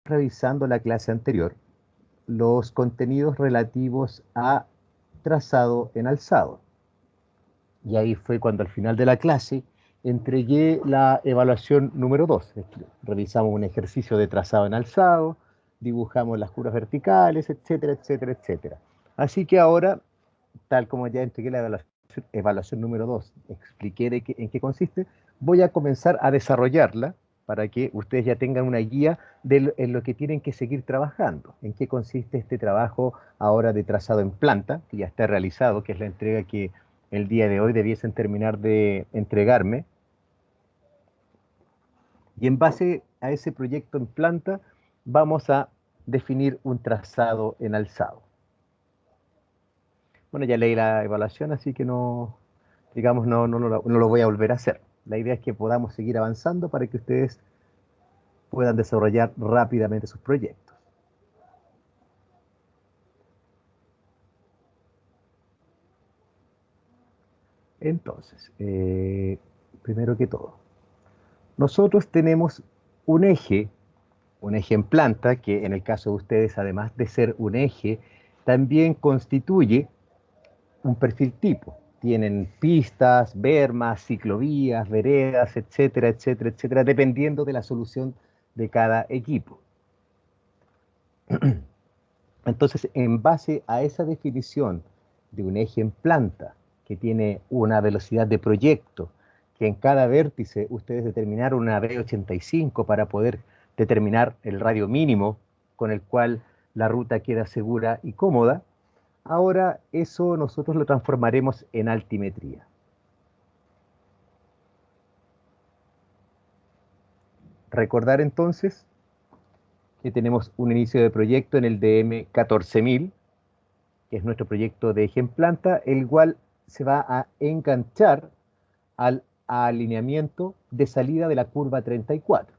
revisando la clase anterior los contenidos relativos a trazado en alzado. Y ahí fue cuando al final de la clase entregué la evaluación número 2. Revisamos un ejercicio de trazado en alzado, dibujamos las curvas verticales, etcétera, etcétera, etcétera. Así que ahora, tal como ya entregué la evaluación número 2, expliqué en qué consiste, voy a comenzar a desarrollarla para que ustedes ya tengan una guía en lo que tienen que seguir trabajando, en qué consiste este trabajo ahora de trazado en planta, que ya está realizado, que es la entrega que el día de hoy debiesen terminar de entregarme. Y en base a ese proyecto en planta, vamos a definir un trazado en alzado. Bueno, ya leí la evaluación, así que no, digamos, no lo voy a volver a hacer. La idea es que podamos seguir avanzando para que ustedes puedan desarrollar rápidamente sus proyectos. Entonces, primero que todo, nosotros tenemos un eje en planta, que en el caso de ustedes, además de ser un eje, también constituye un perfil tipo. Tienen pistas, bermas, ciclovías, veredas, etcétera, etcétera, etcétera, dependiendo de la solución de cada equipo. Entonces, en base a esa definición de un eje en planta, que tiene una velocidad de proyecto, que en cada vértice ustedes determinaron una V85 para poder determinar el radio mínimo con el cual la ruta queda segura y cómoda, ahora eso nosotros lo transformaremos en altimetría. Recordar entonces que tenemos un inicio de proyecto en el DM 14000, que es nuestro proyecto de eje en planta, el cual se va a enganchar al alineamiento de salida de la curva 34.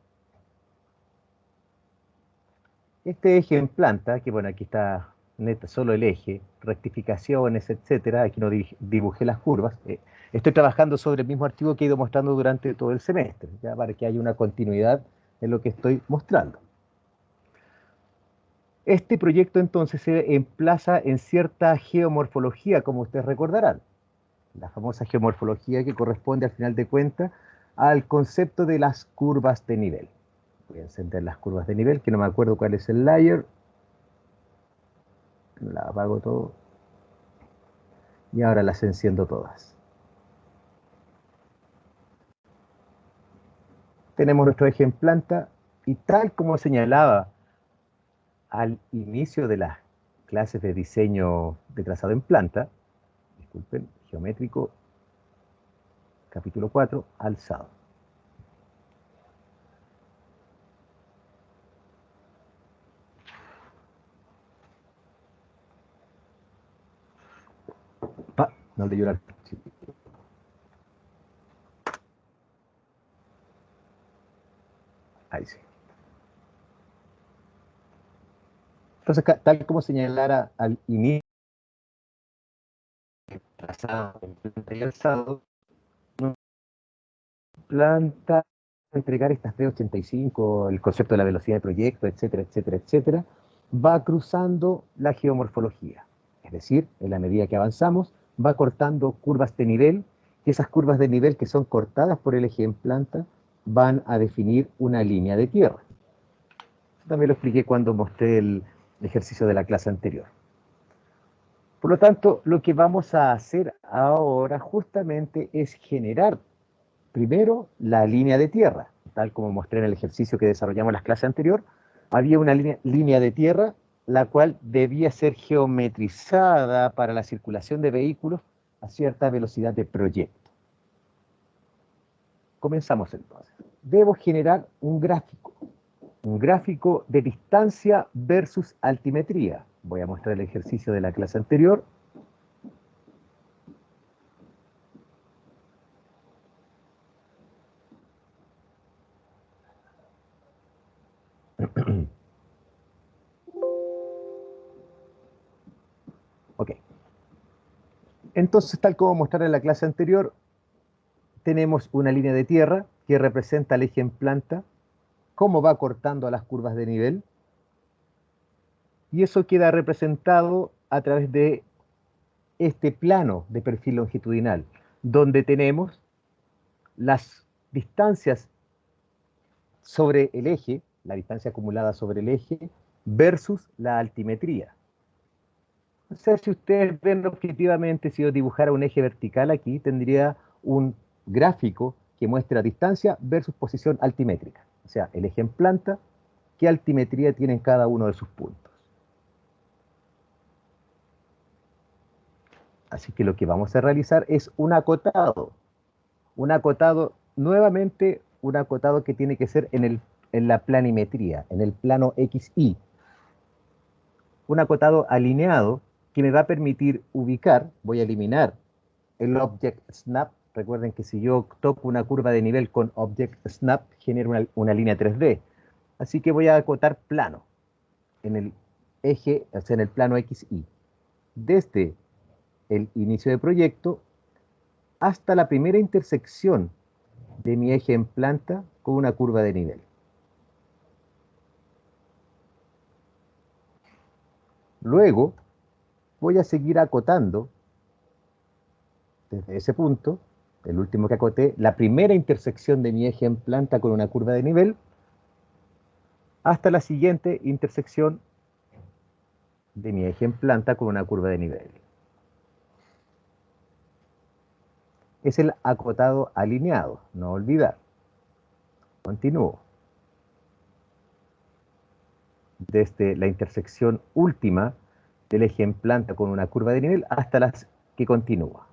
Este eje en planta, que bueno, aquí está neta, solo el eje, rectificaciones, etcétera, aquí no dibujé las curvas, estoy trabajando sobre el mismo archivo que he ido mostrando durante todo el semestre, ya para que haya una continuidad en lo que estoy mostrando. Este proyecto entonces se emplaza en cierta geomorfología, como ustedes recordarán. La famosa geomorfología que corresponde al final de cuentas al concepto de las curvas de nivel. Voy a encender las curvas de nivel, que no me acuerdo cuál es el layer. La apago todo. Y ahora las enciendo todas. Tenemos nuestro eje en planta y tal como señalaba al inicio de las clases de diseño de trazado en planta, disculpen, geométrico, capítulo 4, alzado. No le llorar. Ahí sí. Entonces, tal como señalara al inicio, trazado en planta y alzado, planta entregar estas P85, el concepto de la velocidad de proyecto, etcétera, etcétera, etcétera, va cruzando la geomorfología. Es decir, en la medida que avanzamos, va cortando curvas de nivel, y esas curvas de nivel que son cortadas por el eje en planta van a definir una línea de tierra. También lo expliqué cuando mostré el ejercicio de la clase anterior. Por lo tanto, lo que vamos a hacer ahora justamente es generar primero la línea de tierra, tal como mostré en el ejercicio que desarrollamos en la clase anterior. Había una línea de tierra la cual debía ser geometrizada para la circulación de vehículos a cierta velocidad de proyecto. Comenzamos entonces. Debo generar un gráfico de distancia versus altimetría. Voy a mostrar el ejercicio de la clase anterior. Ok. Entonces, tal como mostré en la clase anterior, tenemos una línea de tierra que representa el eje en planta, cómo va cortando a las curvas de nivel, Y eso queda representado a través de este plano de perfil longitudinal, donde tenemos las distancias sobre el eje, la distancia acumulada sobre el eje, versus la altimetría. O sea, si ustedes ven objetivamente, si yo dibujara un eje vertical aquí, tendría un gráfico que muestra distancia versus posición altimétrica. O sea, el eje en planta, qué altimetría tiene en cada uno de sus puntos. Así que lo que vamos a realizar es un acotado, nuevamente un acotado que tiene que ser en la planimetría, en el plano XY. Un acotado alineado que me va a permitir ubicar, voy a eliminar el Object Snap. Recuerden que si yo toco una curva de nivel con Object Snap, genera una línea 3D. Así que voy a acotar plano en el eje, o sea, en el plano XY. Desde el inicio de proyecto hasta la primera intersección de mi eje en planta con una curva de nivel. Luego voy a seguir acotando desde ese punto, el último que acoté, la primera intersección de mi eje en planta con una curva de nivel, hasta la siguiente intersección de mi eje en planta con una curva de nivel. Es el acotado alineado, no olvidar. Continúo. Desde la intersección última del eje en planta con una curva de nivel hasta la que continúa.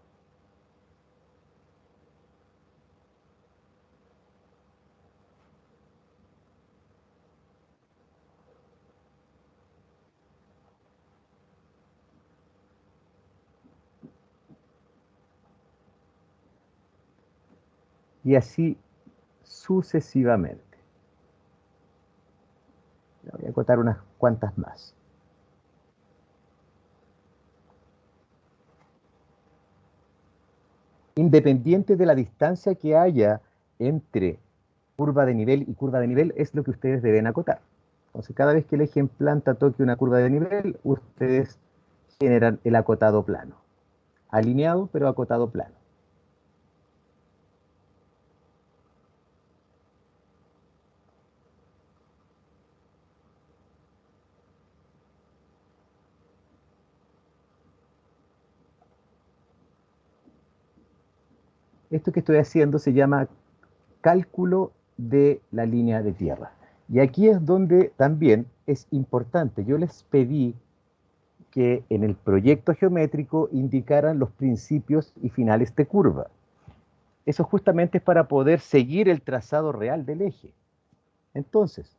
Y así sucesivamente. Voy a acotar unas cuantas más. Independiente de la distancia que haya entre curva de nivel y curva de nivel, es lo que ustedes deben acotar. Entonces, cada vez que el eje en planta toque una curva de nivel, ustedes generan el acotado plano. Alineado, pero acotado plano. Esto que estoy haciendo se llama cálculo de la línea de tierra. Y aquí es donde también es importante. Yo les pedí que en el proyecto geométrico indicaran los principios y finales de curva. Eso justamente es para poder seguir el trazado real del eje. Entonces,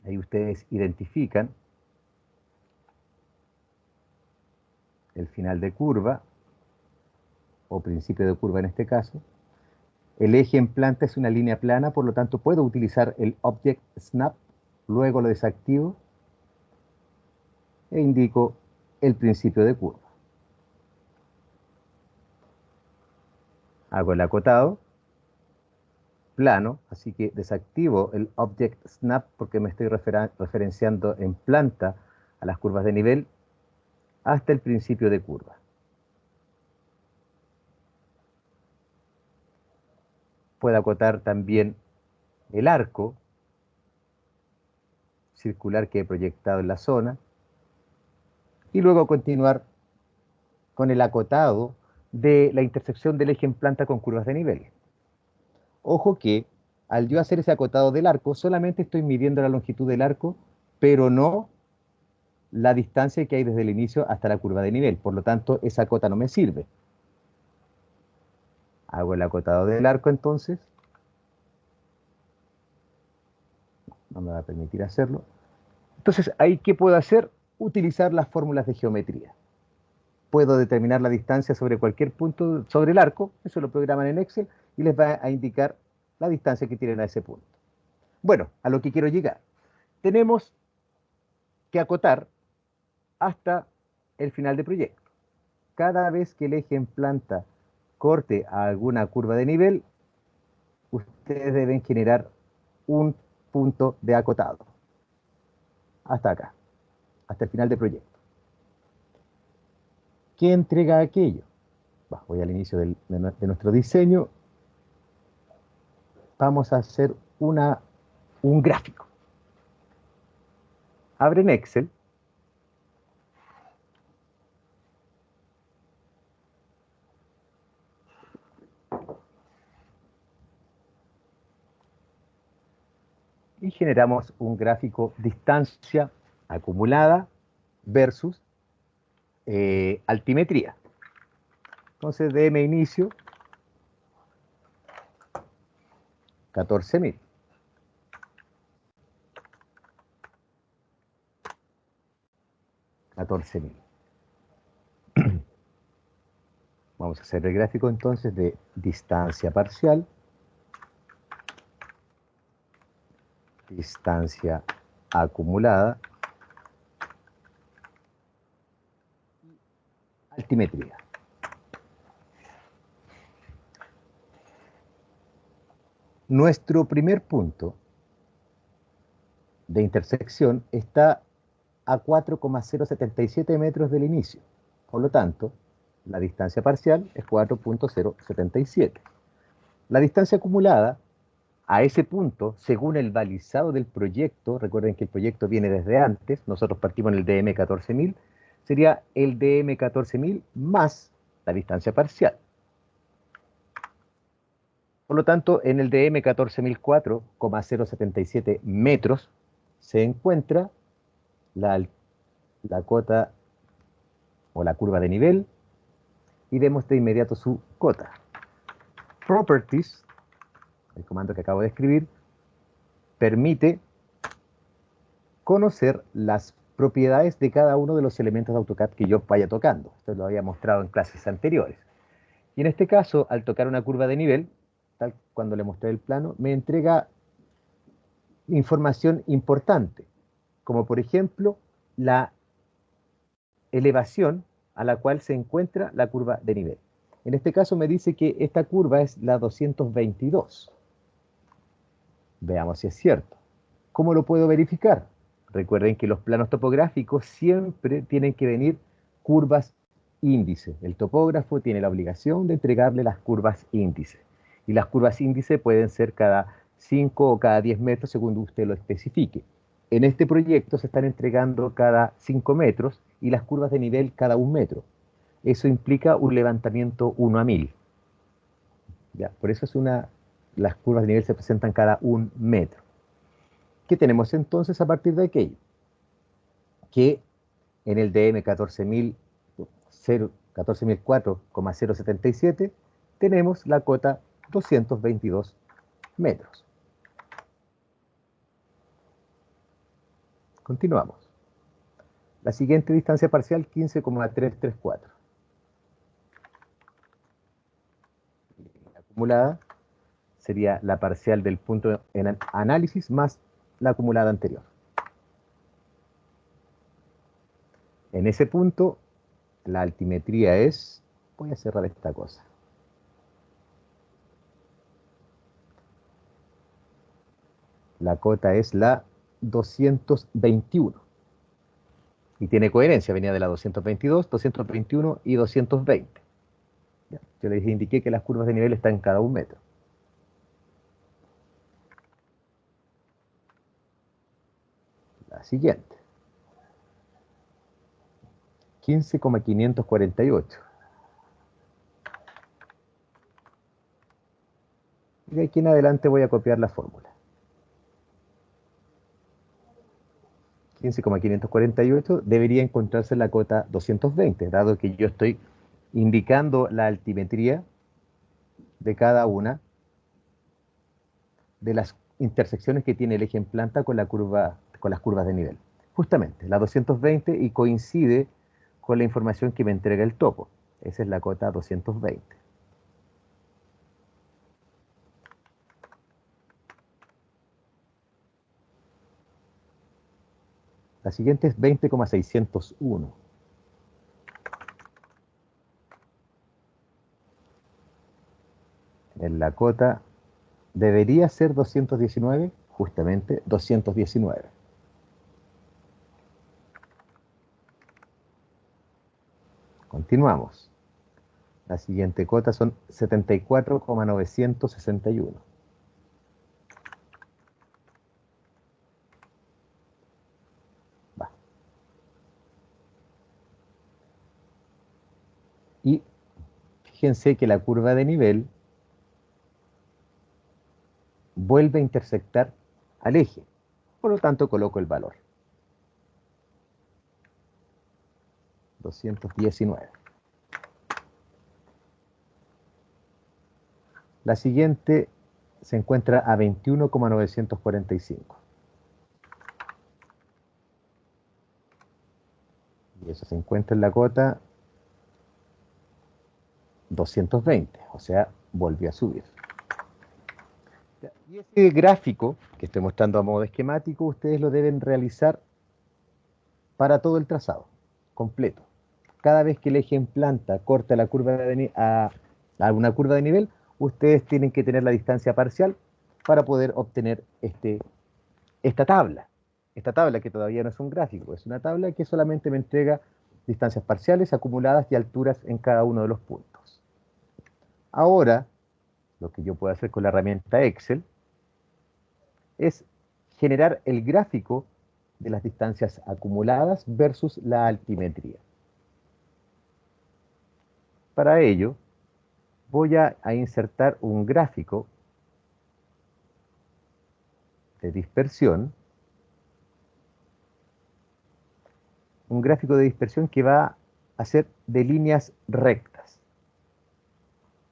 ahí ustedes identifican el final de curva, o principio de curva en este caso. El eje en planta es una línea plana, por lo tanto puedo utilizar el Object Snap, luego lo desactivo e indico el principio de curva. Hago el acotado, plano, así que desactivo el Object Snap porque me estoy referenciando en planta a las curvas de nivel hasta el principio de curva. Puedo acotar también el arco circular que he proyectado en la zona y luego continuar con el acotado de la intersección del eje en planta con curvas de nivel. Ojo que al yo hacer ese acotado del arco, solamente estoy midiendo la longitud del arco, pero no la distancia que hay desde el inicio hasta la curva de nivel. Por lo tanto, esa cota no me sirve. Hago el acotado del arco entonces. No me va a permitir hacerlo. Entonces, ¿ahí qué puedo hacer? Utilizar las fórmulas de geometría. Puedo determinar la distancia sobre cualquier punto sobre el arco, eso lo programan en Excel, y les va a indicar la distancia que tienen a ese punto. Bueno, a lo que quiero llegar. Tenemos que acotar hasta el final del proyecto. Cada vez que el eje en planta corte a alguna curva de nivel, ustedes deben generar un punto de acotado. hasta acá, hasta el final del proyecto. ¿Qué entrega aquello? Voy al inicio de nuestro diseño. Vamos a hacer un gráfico. Abre en Excel. Y generamos un gráfico distancia acumulada versus altimetría. Entonces, DM inicio, 14.000. Vamos a hacer el gráfico entonces de distancia parcial, distancia acumulada, altimetría. Nuestro primer punto de intersección está a 4,077 metros del inicio. Por lo tanto, la distancia parcial es 4,077. La distancia acumulada a ese punto, según el balizado del proyecto, recuerden que el proyecto viene desde antes, nosotros partimos en el DM 14.000, sería el DM 14.000 más la distancia parcial. Por lo tanto, en el DM 14.004,077 metros se encuentra la cota o la curva de nivel y vemos de inmediato su cota. Properties, el comando que acabo de escribir, permite conocer las propiedades de cada uno de los elementos de AutoCAD que yo vaya tocando. Esto lo había mostrado en clases anteriores. Y en este caso, al tocar una curva de nivel, tal cuando le mostré el plano, me entrega información importante, como por ejemplo la elevación a la cual se encuentra la curva de nivel. En este caso me dice que esta curva es la 222. Veamos si es cierto. ¿Cómo lo puedo verificar? Recuerden que los planos topográficos siempre tienen que venir curvas índice. El topógrafo tiene la obligación de entregarle las curvas índice. Y las curvas índice pueden ser cada 5 o cada 10 metros según usted lo especifique. En este proyecto se están entregando cada 5 metros y las curvas de nivel cada 1 metro. Eso implica un levantamiento 1:1000. ¿Ya? Por eso las curvas de nivel se presentan cada 1 metro. ¿Qué tenemos entonces a partir de aquello? Que en el DM 14.004,077 tenemos la cota 222 metros. Continuamos. La siguiente distancia parcial, 15,334. La acumulada sería la parcial del punto en análisis más la acumulada anterior. En ese punto, la altimetría es... Voy a cerrar esta cosa. La cota es la 221. Y tiene coherencia, venía de la 222, 221 y 220. ¿Ya? Yo les indiqué que las curvas de nivel están en cada 1 metro. La siguiente. 15,548. Y de aquí en adelante voy a copiar la fórmula. 15,548 debería encontrarse en la cota 220, dado que yo estoy indicando la altimetría de cada una de las intersecciones que tiene el eje en planta con las curvas de nivel. Justamente, la 220 y coincide con la información que me entrega el topo. Esa es la cota 220. La siguiente es 20,601. En la cota debería ser 219, justamente 219. Continuamos. La siguiente cota son 74,961. Va. Y fíjense que la curva de nivel vuelve a intersectar al eje. Por lo tanto, coloco el valor. 219. La siguiente se encuentra a 21,945. Y eso se encuentra en la cota 220, o sea, volvió a subir. Y ese gráfico que estoy mostrando a modo esquemático, ustedes lo deben realizar para todo el trazado, completo. Cada vez que el eje en planta corta la curva a una curva de nivel, ustedes tienen que tener la distancia parcial para poder obtener esta tabla. Esta tabla que todavía no es un gráfico, es una tabla que solamente me entrega distancias parciales, acumuladas y alturas en cada uno de los puntos. Ahora, lo que yo puedo hacer con la herramienta Excel es generar el gráfico de las distancias acumuladas versus la altimetría. Para ello, voy a insertar un gráfico de dispersión, que va a ser de líneas rectas.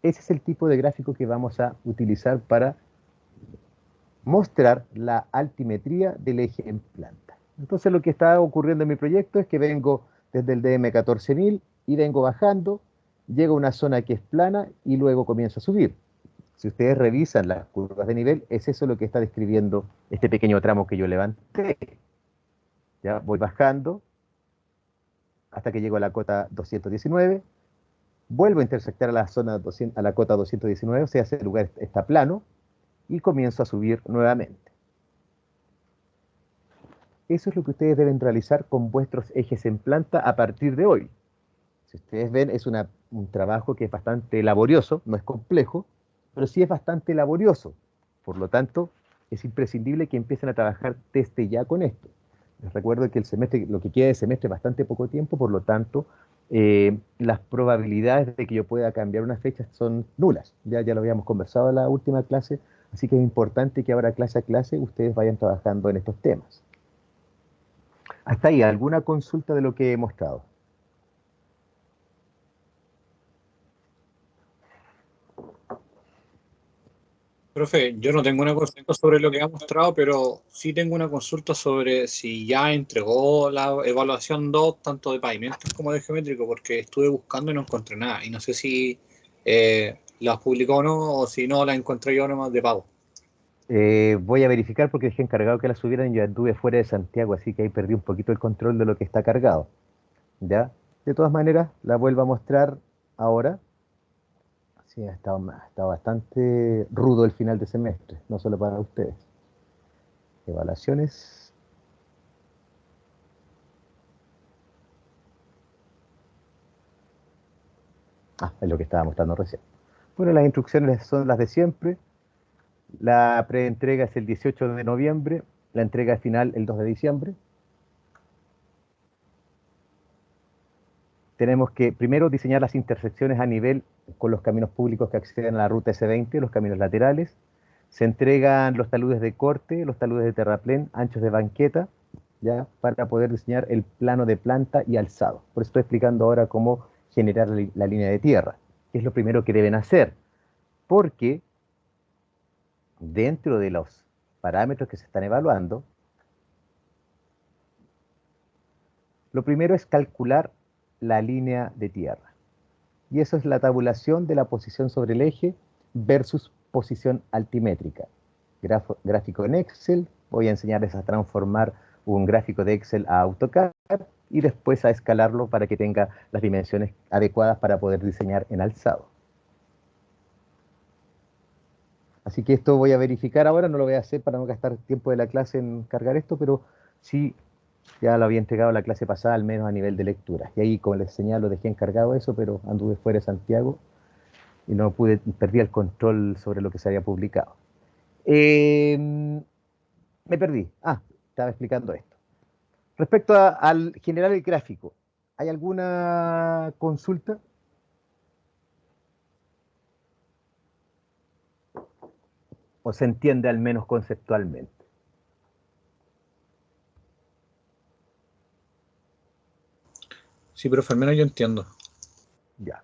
Ese es el tipo de gráfico que vamos a utilizar para mostrar la altimetría del eje en planta. Entonces lo que está ocurriendo en mi proyecto es que vengo desde el DM 14000 y vengo bajando, llego a una zona que es plana y luego comienzo a subir. Si ustedes revisan las curvas de nivel, es eso lo que está describiendo este pequeño tramo que yo levanté. Ya voy bajando hasta que llego a la cota 219, vuelvo a intersectar a la zona 200, a la cota 219, o sea, ese lugar está plano, y comienzo a subir nuevamente. Eso es lo que ustedes deben realizar con vuestros ejes en planta a partir de hoy. Si ustedes ven, es un trabajo que es bastante laborioso, no es complejo, pero sí es bastante laborioso. Por lo tanto, es imprescindible que empiecen a trabajar desde ya con esto. Les recuerdo que el semestre, lo que queda de semestre es bastante poco tiempo, por lo tanto, las probabilidades de que yo pueda cambiar una fecha son nulas. Ya lo habíamos conversado en la última clase, así que es importante que ahora clase a clase ustedes vayan trabajando en estos temas. Hasta ahí, ¿alguna consulta de lo que he mostrado? Profe, yo no tengo una consulta sobre lo que ha mostrado, pero sí tengo una consulta sobre si ya entregó la evaluación 2 tanto de pavimentos como de geométrico, porque estuve buscando y no encontré nada. Y no sé si las publicó o no, o si no, la encontré yo nomás de pago. Voy a verificar porque dejé encargado que la subieran y yo anduve fuera de Santiago, así que ahí perdí un poquito el control de lo que está cargado. ¿Ya? De todas maneras, la vuelvo a mostrar ahora. Sí, ha estado bastante rudo el final de semestre, no solo para ustedes. Evaluaciones. Ah, es lo que estaba mostrando recién. Bueno, las instrucciones son las de siempre. La preentrega es el 18 de noviembre, la entrega final el 2 de diciembre. Tenemos que primero diseñar las intersecciones a nivel con los caminos públicos que acceden a la ruta S20, los caminos laterales. Se entregan los taludes de corte, los taludes de terraplén, anchos de banqueta, ya para poder diseñar el plano de planta y alzado. Por eso estoy explicando ahora cómo generar la línea de tierra, que es lo primero que deben hacer, porque dentro de los parámetros que se están evaluando, lo primero es calcular la línea de tierra. Y eso es la tabulación de la posición sobre el eje versus posición altimétrica. Gráfico en Excel, voy a enseñarles a transformar un gráfico de Excel a AutoCAD y después a escalarlo para que tenga las dimensiones adecuadas para poder diseñar en alzado. Así que esto voy a verificar ahora, no lo voy a hacer para no gastar tiempo de la clase en cargar esto, pero sí Ya lo había entregado la clase pasada, al menos a nivel de lectura. Y ahí, como les señalo, dejé encargado eso, pero anduve fuera de Santiago y no pude, perdí el control sobre lo que se había publicado. Me perdí. Estaba explicando esto. Respecto al generar el gráfico, ¿hay alguna consulta? ¿O se entiende al menos conceptualmente? Sí, profe, al menos yo entiendo. Ya.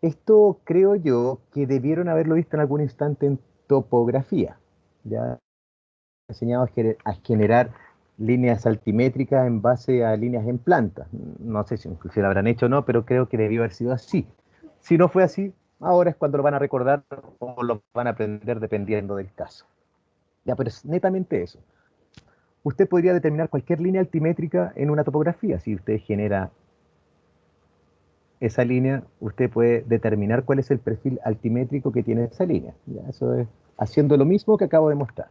Esto creo yo que debieron haberlo visto en algún instante en topografía. Ya enseñado a generar líneas altimétricas en base a líneas en planta. No sé si lo habrán hecho o no, pero creo que debió haber sido así. Si no fue así, ahora es cuando lo van a recordar o lo van a aprender dependiendo del caso. Ya, pero es netamente eso. Usted podría determinar cualquier línea altimétrica en una topografía. Si usted genera esa línea, usted puede determinar cuál es el perfil altimétrico que tiene esa línea. Ya, eso es haciendo lo mismo que acabo de mostrar.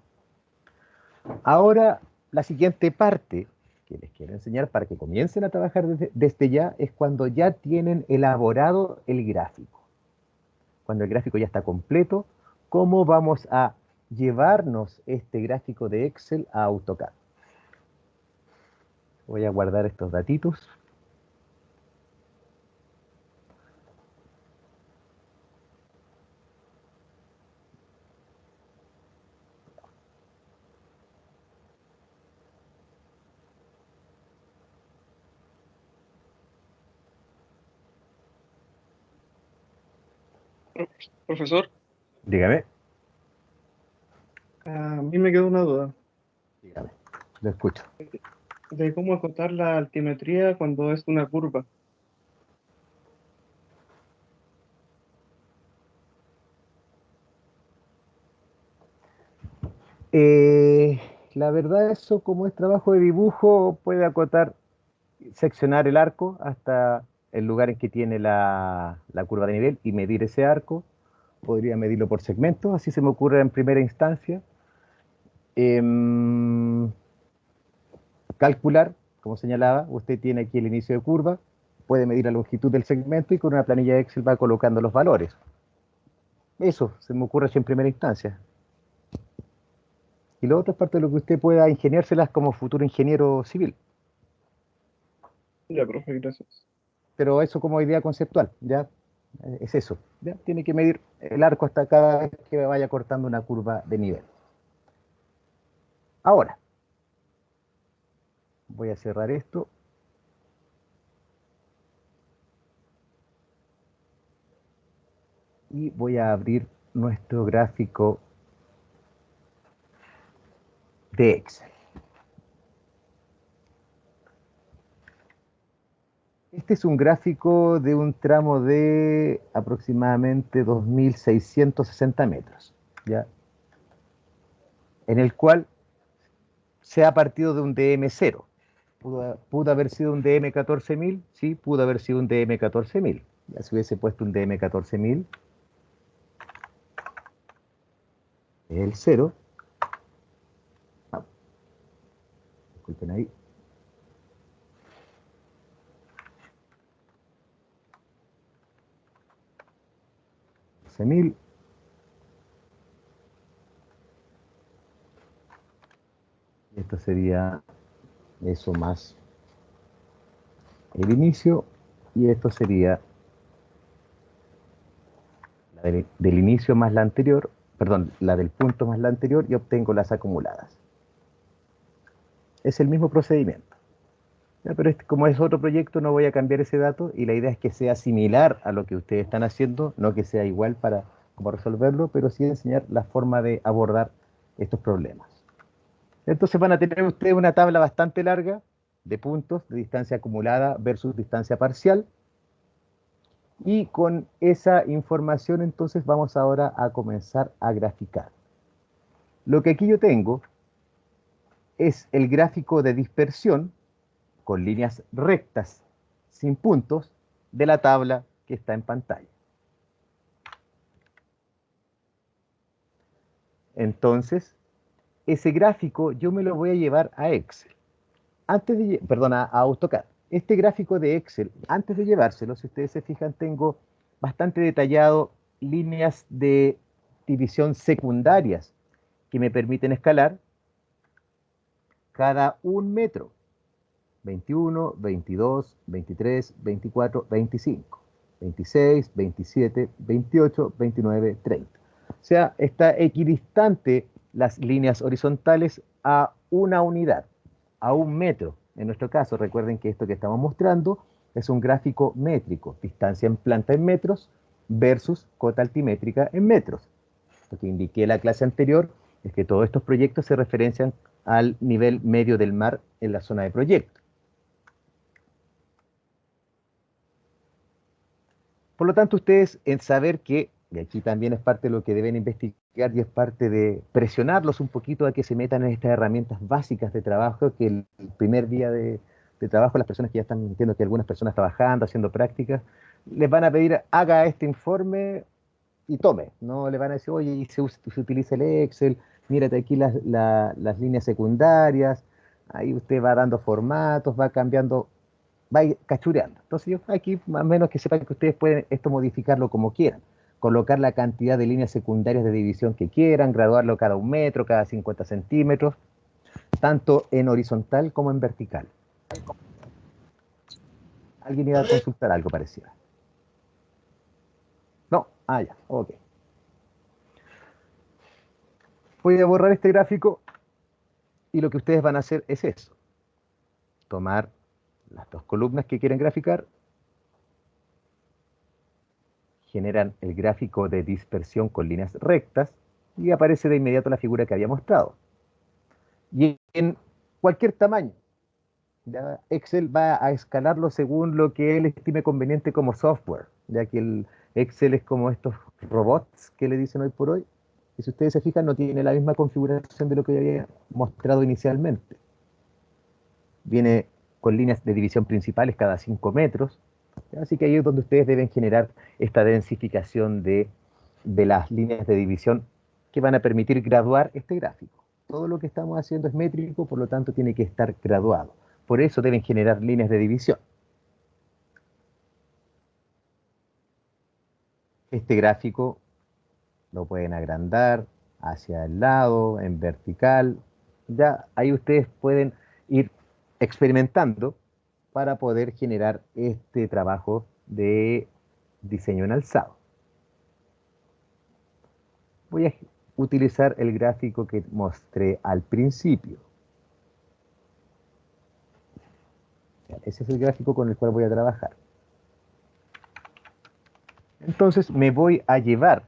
Ahora, la siguiente parte que les quiero enseñar para que comiencen a trabajar desde ya es cuando ya tienen elaborado el gráfico. Cuando el gráfico ya está completo, ¿cómo vamos a llevarnos este gráfico de Excel a AutoCAD? Voy a guardar estos datitos. Profesor, Dígame, a mí me quedó una duda dígame, lo escucho. de cómo acotar la altimetría cuando es una curva. Eh, la verdad, eso como es trabajo de dibujo, puede acotar, seccionar el arco hasta el lugar en que tiene la curva de nivel y medir ese arco. Podría medirlo por segmentos, así se me ocurre en primera instancia. Em, Calcular, como señalaba, usted tiene aquí el inicio de curva, puede medir la longitud del segmento y con una planilla de Excel va colocando los valores. Eso se me ocurre así en primera instancia. Y lo otro es parte de lo que usted pueda ingeniárselas como futuro ingeniero civil. Ya, profe, gracias. Pero eso como idea conceptual, ¿ya? Es eso, ¿ya? Tiene que medir el arco hasta cada vez que vaya cortando una curva de nivel. Ahora, voy a cerrar esto y voy a abrir nuestro gráfico de Excel. Este es un gráfico de un tramo de aproximadamente 2.660 metros, ¿ya? En el cual se ha partido de un DM0. Pudo haber sido un DM14000, sí, pudo haber sido un DM14000. Ya se hubiese puesto un DM14000, el 0. Disculpen ahí. 11.000. Esto sería eso más el inicio. Y esto sería la del inicio más la anterior, perdón, la del punto más la anterior y obtengo las acumuladas. Es el mismo procedimiento. Ya, pero como es otro proyecto, no voy a cambiar ese dato y la idea es que sea similar a lo que ustedes están haciendo, no que sea igual para cómo resolverlo, pero sí enseñar la forma de abordar estos problemas. Entonces van a tener ustedes una tabla bastante larga de puntos de distancia acumulada versus distancia parcial. Y con esa información entonces vamos ahora a comenzar a graficar. Lo que aquí yo tengo es el gráfico de dispersión con líneas rectas, sin puntos, de la tabla que está en pantalla. Entonces, ese gráfico yo me lo voy a llevar a Excel. perdona, a AutoCAD. Este gráfico de Excel, antes de llevárselo, si ustedes se fijan, tengo bastante detallado líneas de división secundarias que me permiten escalar cada un metro. 21, 22, 23, 24, 25, 26, 27, 28, 29, 30. O sea, está equidistante las líneas horizontales a una unidad, a un metro. En nuestro caso, recuerden que esto que estamos mostrando es un gráfico métrico, distancia en planta en metros versus cota altimétrica en metros. Lo que indiqué en la clase anterior es que todos estos proyectos se referencian al nivel medio del mar en la zona de proyecto. Por lo tanto, ustedes en saber que, y aquí también es parte de lo que deben investigar y es parte de presionarlos un poquito a que se metan en estas herramientas básicas de trabajo, que el primer día de trabajo, las personas que ya están, entiendo que algunas personas trabajando, haciendo prácticas, les van a pedir, haga este informe y tome, no le van a decir, oye, y se utiliza el Excel, mírate aquí las líneas secundarias, ahí usted va dando formatos, va cambiando, va a ir cachureando. Entonces yo aquí más o menos que sepan que ustedes pueden esto modificarlo como quieran, colocar la cantidad de líneas secundarias de división que quieran, graduarlo cada un metro, cada 50 centímetros, tanto en horizontal como en vertical. ¿Alguien iba a consultar algo parecido? No, ya, ok. Voy a borrar este gráfico y lo que ustedes van a hacer es eso. Tomar las dos columnas que quieren graficar, generan el gráfico de dispersión con líneas rectas y aparece de inmediato la figura que había mostrado. Y en cualquier tamaño, ¿ya? Excel va a escalarlo según lo que él estime conveniente como software, ya que el Excel es como estos robots que le dicen hoy por hoy, y si ustedes se fijan no tiene la misma configuración de lo que había mostrado inicialmente. Viene con líneas de división principales cada 5 metros, ¿ya? Así que ahí es donde ustedes deben generar esta densificación de las líneas de división que van a permitir graduar este gráfico. Todo lo que estamos haciendo es métrico, por lo tanto tiene que estar graduado. Por eso deben generar líneas de división. Este gráfico lo pueden agrandar hacia el lado, en vertical. Ya ahí ustedes pueden ir experimentando para poder generar este trabajo de diseño en alzado. Voy a utilizar el gráfico que mostré al principio. Ese es el gráfico con el cual voy a trabajar. Entonces me voy a llevar,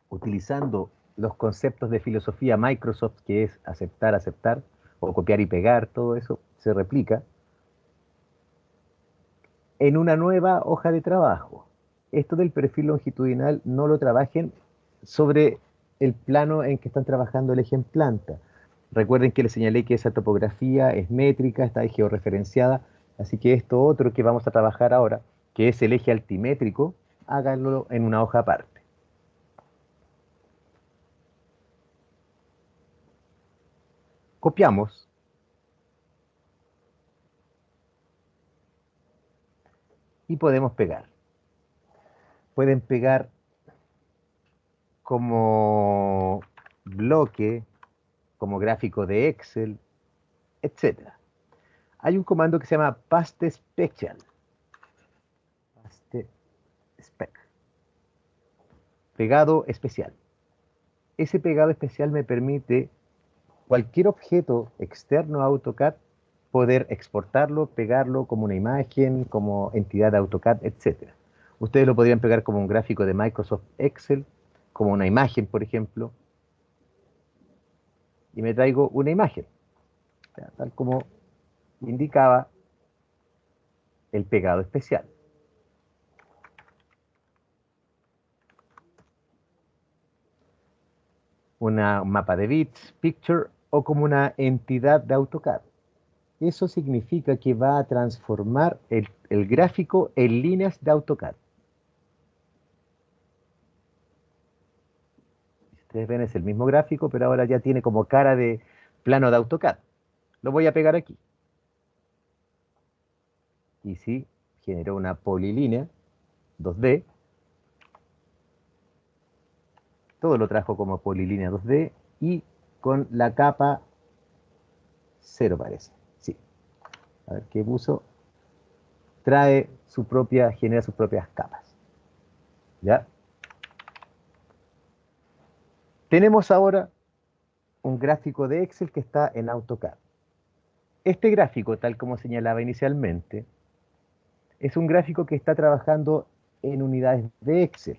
utilizando los conceptos de filosofía Microsoft, que es aceptar, aceptar, o copiar y pegar, todo eso se replica, en una nueva hoja de trabajo. Esto del perfil longitudinal no lo trabajen sobre el plano en que están trabajando el eje en planta. Recuerden que les señalé que esa topografía es métrica, está georreferenciada, así que esto otro que vamos a trabajar ahora, que es el eje altimétrico, háganlo en una hoja aparte. Copiamos y podemos pegar. Pueden pegar como bloque, como gráfico de Excel, etcétera. Hay un comando que se llama paste special. Paste spec. Pegado especial. Ese pegado especial me permite cualquier objeto externo a AutoCAD poder exportarlo, pegarlo como una imagen, como entidad de AutoCAD, etcétera. Ustedes lo podrían pegar como un gráfico de Microsoft Excel, como una imagen, por ejemplo, y me traigo una imagen, tal como indicaba el pegado especial. Un mapa de bits, picture o como una entidad de AutoCAD. Eso significa que va a transformar el gráfico en líneas de AutoCAD. Ustedes ven, es el mismo gráfico, pero ahora ya tiene como cara de plano de AutoCAD. Lo voy a pegar aquí. Y sí, generó una polilínea 2D. Todo lo trajo como polilínea 2D y con la capa 0 parece. Sí. A ver qué puso. Genera sus propias capas. ¿Ya? Tenemos ahora un gráfico de Excel que está en AutoCAD. Este gráfico, tal como señalaba inicialmente, es un gráfico que está trabajando en unidades de Excel.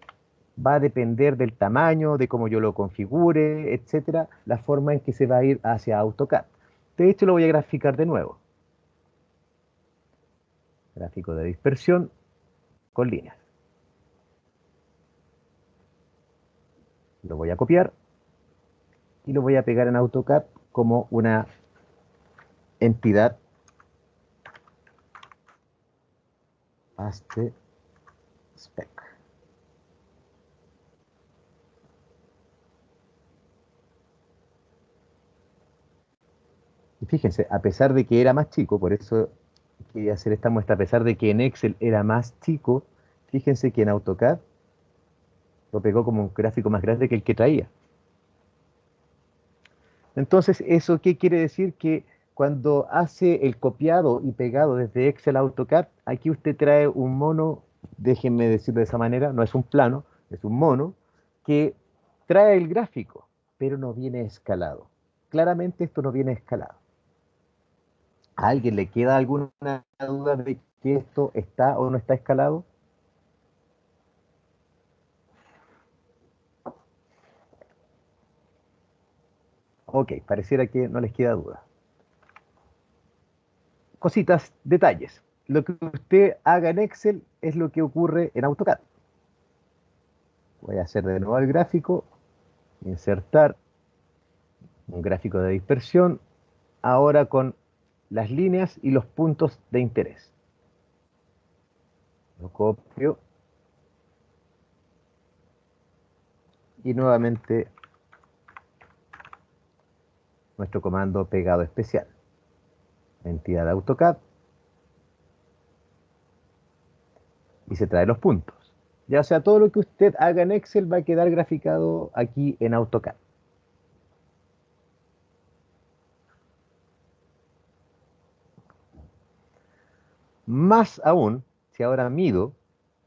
Va a depender del tamaño, de cómo yo lo configure, etcétera, la forma en que se va a ir hacia AutoCAD. De hecho, lo voy a graficar de nuevo. Gráfico de dispersión con líneas. Lo voy a copiar y lo voy a pegar en AutoCAD como una entidad Aste Spec. Y fíjense, a pesar de que era más chico, por eso quería hacer esta muestra, a pesar de que en Excel era más chico, fíjense que en AutoCAD lo pegó como un gráfico más grande que el que traía. Entonces, ¿eso qué quiere decir? Que cuando hace el copiado y pegado desde Excel a AutoCAD, aquí usted trae un mono, déjenme decirlo de esa manera, no es un plano, es un mono, que trae el gráfico, pero no viene escalado. Claramente esto no viene escalado. ¿A alguien le queda alguna duda de que esto está o no está escalado? Ok, pareciera que no les queda duda. Cositas, detalles. Lo que usted haga en Excel es lo que ocurre en AutoCAD. Voy a hacer de nuevo el gráfico, insertar un gráfico de dispersión, ahora con las líneas y los puntos de interés. Lo copio y nuevamente nuestro comando pegado especial. Entidad de AutoCAD y se trae los puntos. Ya sea, todo lo que usted haga en Excel va a quedar graficado aquí en AutoCAD. Más aún, si ahora mido,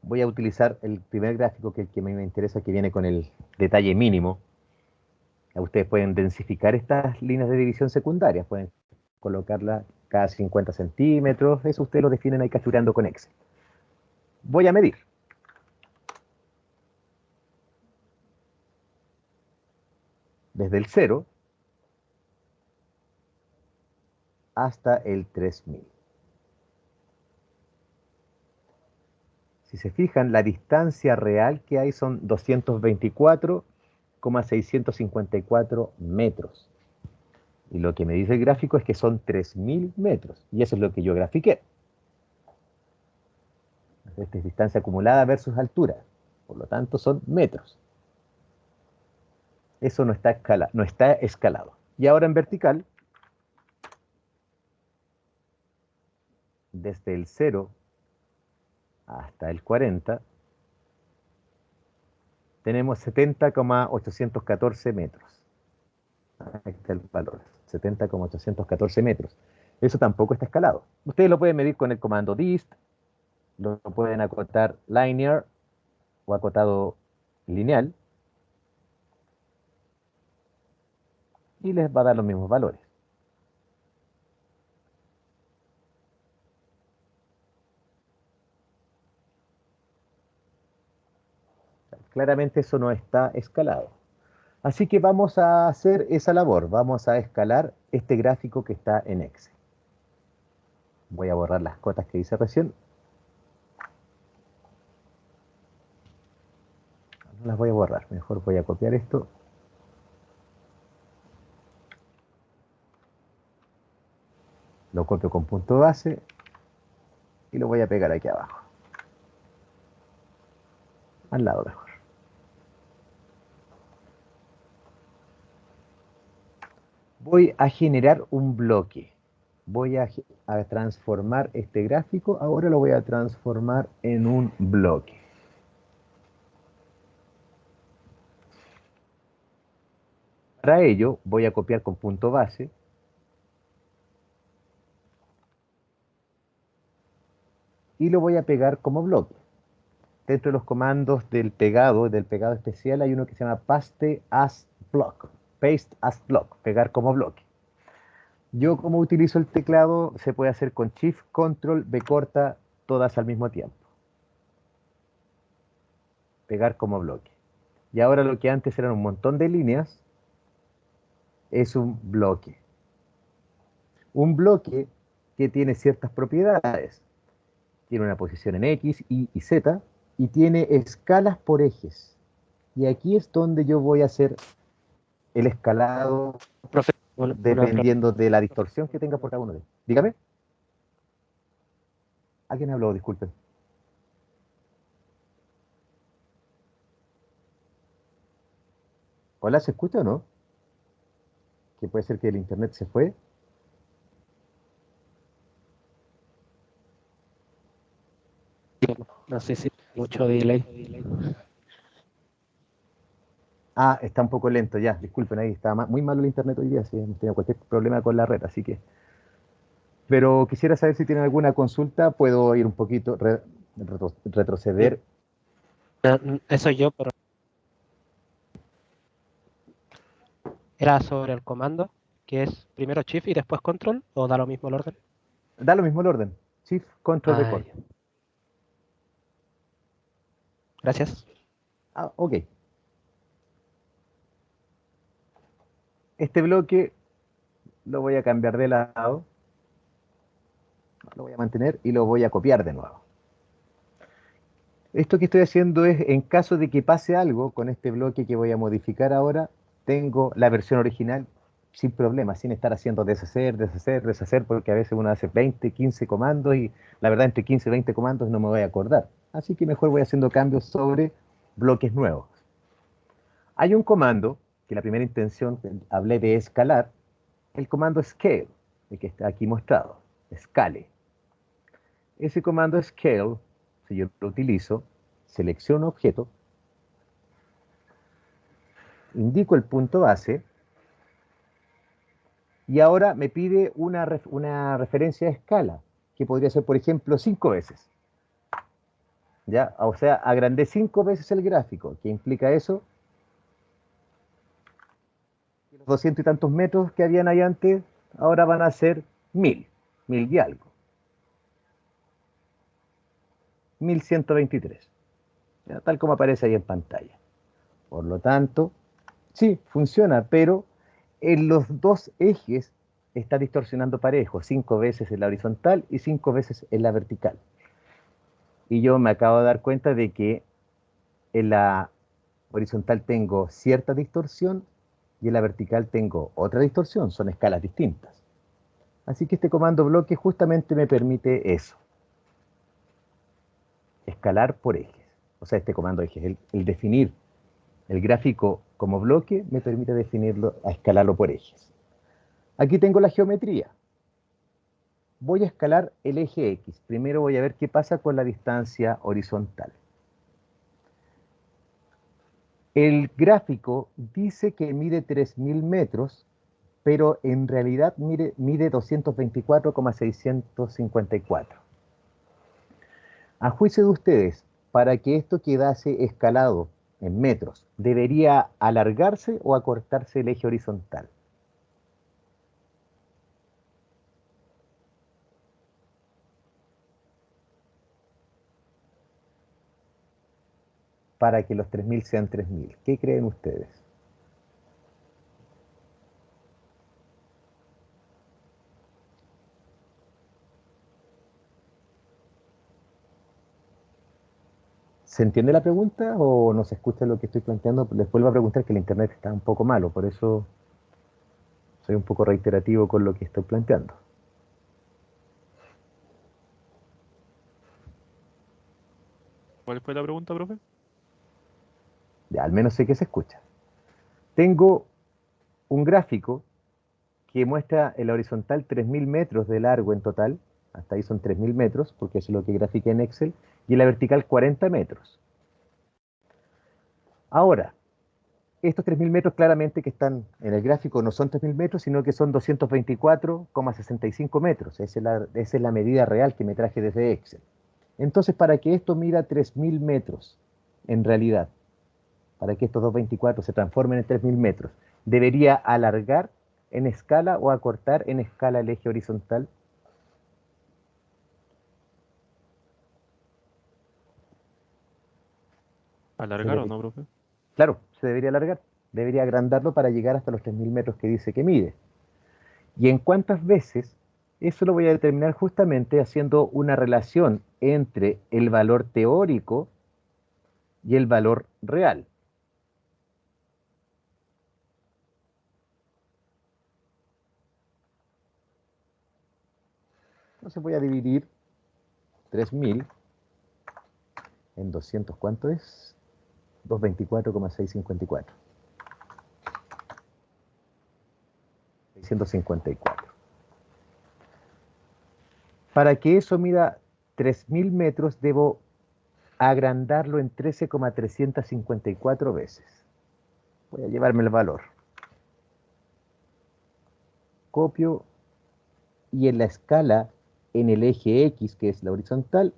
voy a utilizar el primer gráfico, que es el que a mí me interesa, que viene con el detalle mínimo. Ustedes pueden densificar estas líneas de división secundarias, pueden colocarlas cada 50 centímetros, eso ustedes lo definen ahí capturando con Excel. Voy a medir. Desde el 0 hasta el 3000. Si se fijan, la distancia real que hay son 224,654 metros. Y lo que me dice el gráfico es que son 3000 metros. Y eso es lo que yo grafiqué. Esta es distancia acumulada versus altura. Por lo tanto, son metros. Eso no está escalado. Y ahora en vertical, desde el 0 hasta el 40, tenemos 70,814 metros. Ahí está el valor, 70,814 metros. Eso tampoco está escalado. Ustedes lo pueden medir con el comando dist, lo pueden acotar linear o acotado lineal, y les va a dar los mismos valores. Claramente eso no está escalado. Así que vamos a hacer esa labor, vamos a escalar este gráfico que está en Excel. Voy a borrar las cotas que hice recién. No las voy a borrar, mejor voy a copiar esto. Lo copio con punto base y lo voy a pegar aquí abajo. Al lado mejor. Voy a generar un bloque. Voy a transformar este gráfico, ahora lo voy a transformar en un bloque. Para ello voy a copiar con punto base y lo voy a pegar como bloque. Dentro de los comandos del pegado especial, hay uno que se llama paste as block, pegar como bloque. Yo, como utilizo el teclado, se puede hacer con Shift, Control, B corta, todas al mismo tiempo. Pegar como bloque. Y ahora lo que antes eran un montón de líneas, es un bloque. Un bloque que tiene ciertas propiedades. Tiene una posición en X, Y y Z, y tiene escalas por ejes. Y aquí es donde yo voy a hacer el escalado Profe, dependiendo de la distorsión que tenga por cada uno de ellos. Dígame. ¿Alguien habló? Disculpen. Hola, ¿se escucha o no? Que puede ser que el internet se fue. no sé si mucho delay. Ah, está un poco lento ya. Disculpen, ahí está muy malo el internet hoy día. Sí, hemos tenido cualquier problema con la red, así que. Pero quisiera saber si tienen alguna consulta. Puedo ir un poquito, retroceder. Eso yo, pero era sobre el comando, que es primero Shift y después Control, o da lo mismo el orden. Da lo mismo el orden. Shift, Control, B Ah, corta. ya. Gracias. Ah, ok. Este bloque lo voy a cambiar de lado. Lo voy a mantener y lo voy a copiar de nuevo. Esto que estoy haciendo es, en caso de que pase algo con este bloque que voy a modificar ahora, tengo la versión original sin problema, sin estar haciendo deshacer, porque a veces uno hace 20, 15 comandos y la verdad entre 15 y 20 comandos no me voy a acordar. Así que mejor voy haciendo cambios sobre bloques nuevos. Hay un comando, que la primera intención hablé de escalar, el comando scale, el que está aquí mostrado, scale. Ese comando scale, si yo lo utilizo, selecciono objeto, indico el punto base y ahora me pide una referencia a escala, que podría ser, por ejemplo, 5 veces. ¿Ya? O sea, agrandé 5 veces el gráfico. ¿Qué implica eso? Que los 200 y tantos metros que habían ahí antes, ahora van a ser 1000, 1000 y algo. 1123. ¿Ya? Tal como aparece ahí en pantalla. Por lo tanto, sí, funciona, pero en los dos ejes está distorsionando parejo, 5 veces en la horizontal y 5 veces en la vertical. Y yo me acabo de dar cuenta de que en la horizontal tengo cierta distorsión y en la vertical tengo otra distorsión, son escalas distintas. Así que este comando bloque justamente me permite eso, escalar por ejes. O sea, este comando ejes, el definir el gráfico como bloque me permite definirlo, a escalarlo por ejes. Aquí tengo la geometría. Voy a escalar el eje X. Primero voy a ver qué pasa con la distancia horizontal. El gráfico dice que mide 3000 metros, pero en realidad mide 224,654. A juicio de ustedes, para que esto quedase escalado en metros, ¿debería alargarse o acortarse el eje horizontal? Para que los 3000 sean 3000. ¿Qué creen ustedes? ¿Se entiende la pregunta o no se escucha lo que estoy planteando? Les vuelvo a preguntar que el internet está un poco malo, por eso soy un poco reiterativo con lo que estoy planteando. ¿Cuál fue la pregunta, profe? Ya, al menos sé que se escucha. Tengo un gráfico que muestra en la horizontal 3.000 metros de largo en total, hasta ahí son 3.000 metros, porque eso es lo que grafiqué en Excel, y en la vertical 40 metros. Ahora, estos 3.000 metros claramente que están en el gráfico no son 3.000 metros, sino que son 224,65 metros. Esa es la medida real que me traje desde Excel. Entonces, para que esto mida 3.000 metros, en realidad, para que estos 224 se transformen en 3.000 metros, ¿debería alargar en escala o acortar en escala el eje horizontal? ¿Alargar o no, profe? Claro, se debería alargar. Debería agrandarlo para llegar hasta los 3.000 metros que dice que mide. ¿Y en cuántas veces? Eso lo voy a determinar justamente haciendo una relación entre el valor teórico y el valor real. Entonces voy a dividir 3.000 en 200, ¿cuánto es? 224,654. 654. Para que eso mida 3.000 metros, debo agrandarlo en 13,354 veces. Voy a llevarme el valor. Copio y en la escala, en el eje X, que es la horizontal,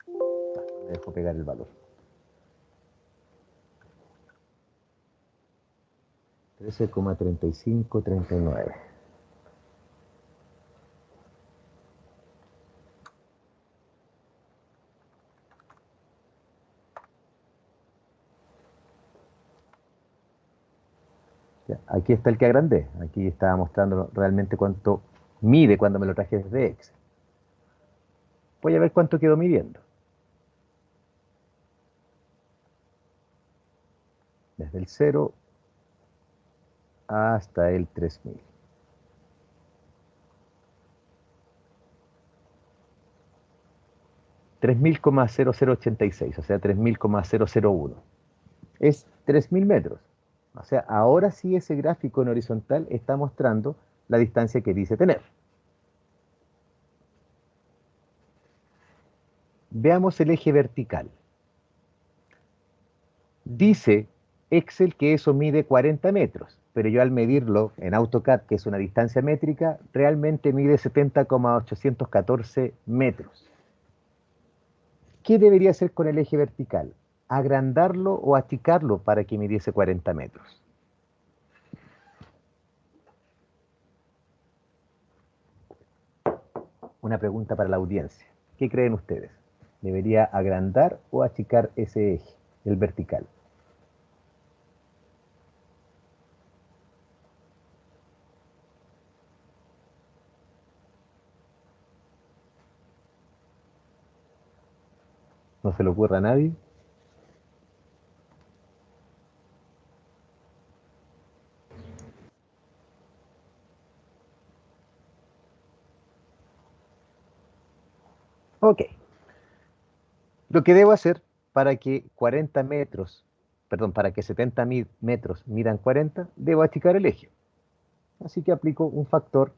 me dejo pegar el valor. 13,3539. Ya, aquí está el que agrandé. Aquí estaba mostrando realmente cuánto mide cuando me lo traje desde Excel. Voy a ver cuánto quedó midiendo. Desde el 0 hasta el 3.000. $3.000,0086, o sea, 3.000,001. Es 3.000 metros. O sea, ahora sí ese gráfico en horizontal está mostrando la distancia que dice tener. Veamos el eje vertical. Dice Excel que eso mide 40 metros, pero yo al medirlo en AutoCAD, que es una distancia métrica, realmente mide 70,814 metros. ¿Qué debería hacer con el eje vertical? ¿Agrandarlo o achicarlo para que midiese 40 metros? Una pregunta para la audiencia. ¿Qué creen ustedes? ¿Debería agrandar o achicar ese eje, el vertical? ¿No se le ocurre a nadie? Ok. Lo que debo hacer para que 40 metros, perdón, para que 70 metros midan 40, debo achicar el eje. Así que aplico un factor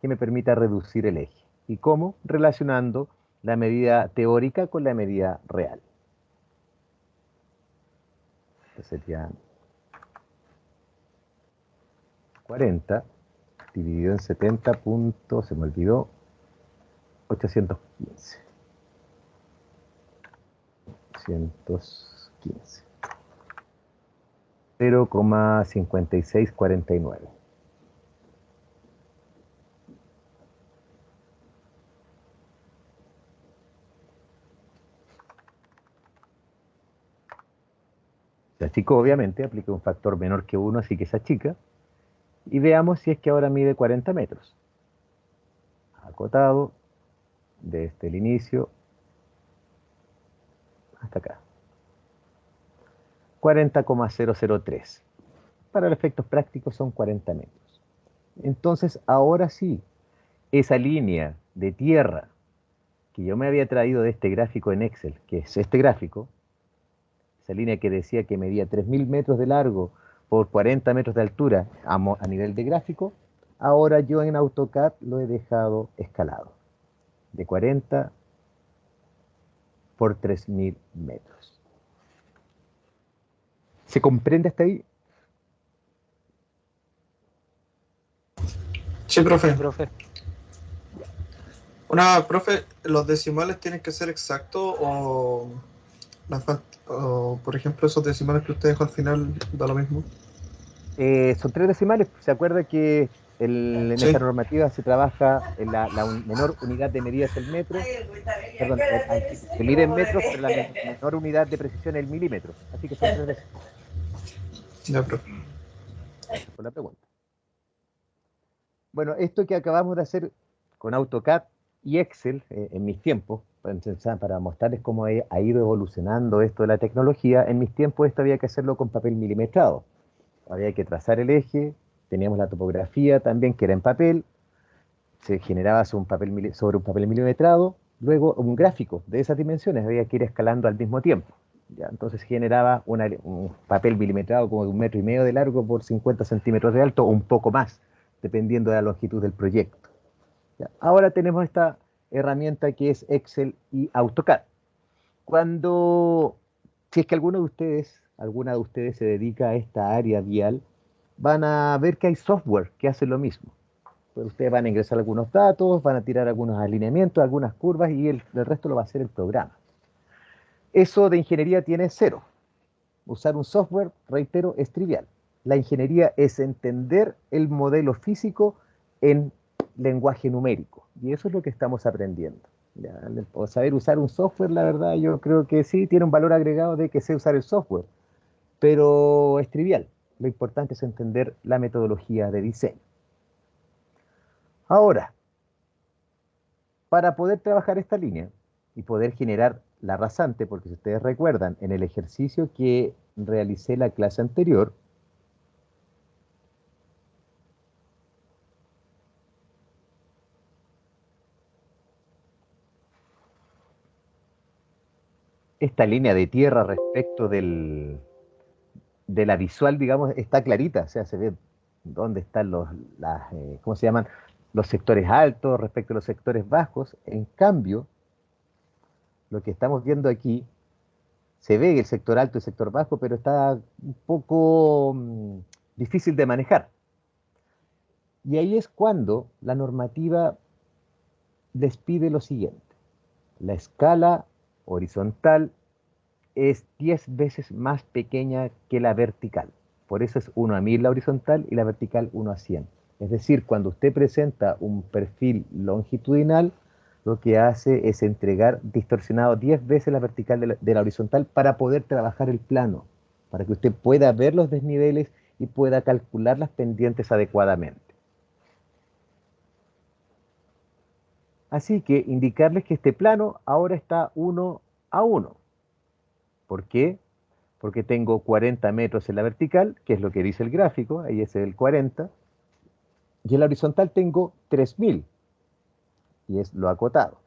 que me permita reducir el eje. ¿Y cómo? Relacionando la medida teórica con la medida real. Esto sería 40 dividido en 70 puntos, se me olvidó, 815. 815. 0,5649. Se achicó, obviamente, apliqué un factor menor que 1, así que se achica. Y veamos si es que ahora mide 40 metros. Acotado, desde el inicio hasta acá. 40,003. Para los efectos prácticos son 40 metros. Entonces, ahora sí, esa línea de tierra que yo me había traído de este gráfico en Excel, que es este gráfico, esa línea que decía que medía 3.000 metros de largo por 40 metros de altura a nivel de gráfico, Ahora yo en AutoCAD lo he dejado escalado, de 40 por 3000 metros. ¿Se comprende hasta ahí? Sí, profe. Profe, Profe, ¿los decimales tienen que ser exactos o, por ejemplo, esos decimales que usted dejó al final da lo mismo? Son 3 decimales. ¿Se acuerda que en esta Sí. normativa se trabaja en menor unidad de medida es el metro? Perdón, se mide en metros, pero la menor unidad de precisión es el milímetro. Así que son 3 decimales. Ya, profe. Gracias por la pregunta. Bueno, esto que acabamos de hacer con AutoCAD y Excel en mis tiempos, para mostrarles cómo ha ido evolucionando esto de la tecnología, en mis tiempos esto había que hacerlo con papel milimetrado. Había que trazar el eje, teníamos la topografía también que era en papel, se generaba sobre un papel milimetrado, luego un gráfico de esas dimensiones había que ir escalando al mismo tiempo. ¿Ya? Entonces se generaba un papel milimetrado como de 1,5 metros de largo por 50 centímetros de alto o un poco más, dependiendo de la longitud del proyecto. ¿Ya? Ahora tenemos esta herramienta que es Excel y AutoCAD. Si es que alguna de ustedes se dedica a esta área vial, van a ver que hay software que hace lo mismo. Pues ustedes van a ingresar algunos datos, van a tirar algunos alineamientos, algunas curvas y el resto lo va a hacer el programa. Eso de ingeniería tiene cero. Usar un software, reitero, es trivial. La ingeniería es entender el modelo físico en lenguaje numérico. Y eso es lo que estamos aprendiendo. Ya, o saber usar un software, la verdad, yo creo que sí tiene un valor agregado de que sé usar el software, pero es trivial. Lo importante es entender la metodología de diseño. Ahora, para poder trabajar esta línea y poder generar la rasante, porque si ustedes recuerdan, en el ejercicio que realicé la clase anterior, esta línea de tierra respecto de la visual, digamos, está clarita, o sea, se ve dónde están ¿cómo se llaman? Los sectores altos respecto a los sectores bajos. En cambio, lo que estamos viendo aquí, se ve el sector alto y el sector bajo, pero está un poco difícil de manejar. Y ahí es cuando la normativa despide lo siguiente. La escala horizontal es 10 veces más pequeña que la vertical. Por eso es 1 a 1000 la horizontal y la vertical 1 a 100. Es decir, cuando usted presenta un perfil longitudinal, lo que hace es entregar distorsionado 10 veces la vertical de la horizontal para poder trabajar el plano, para que usted pueda ver los desniveles y pueda calcular las pendientes adecuadamente. Así que indicarles que este plano ahora está 1 a 1. ¿Por qué? Porque tengo 40 metros en la vertical, que es lo que dice el gráfico, ahí es el 40, y en la horizontal tengo 3000, y es lo acotado.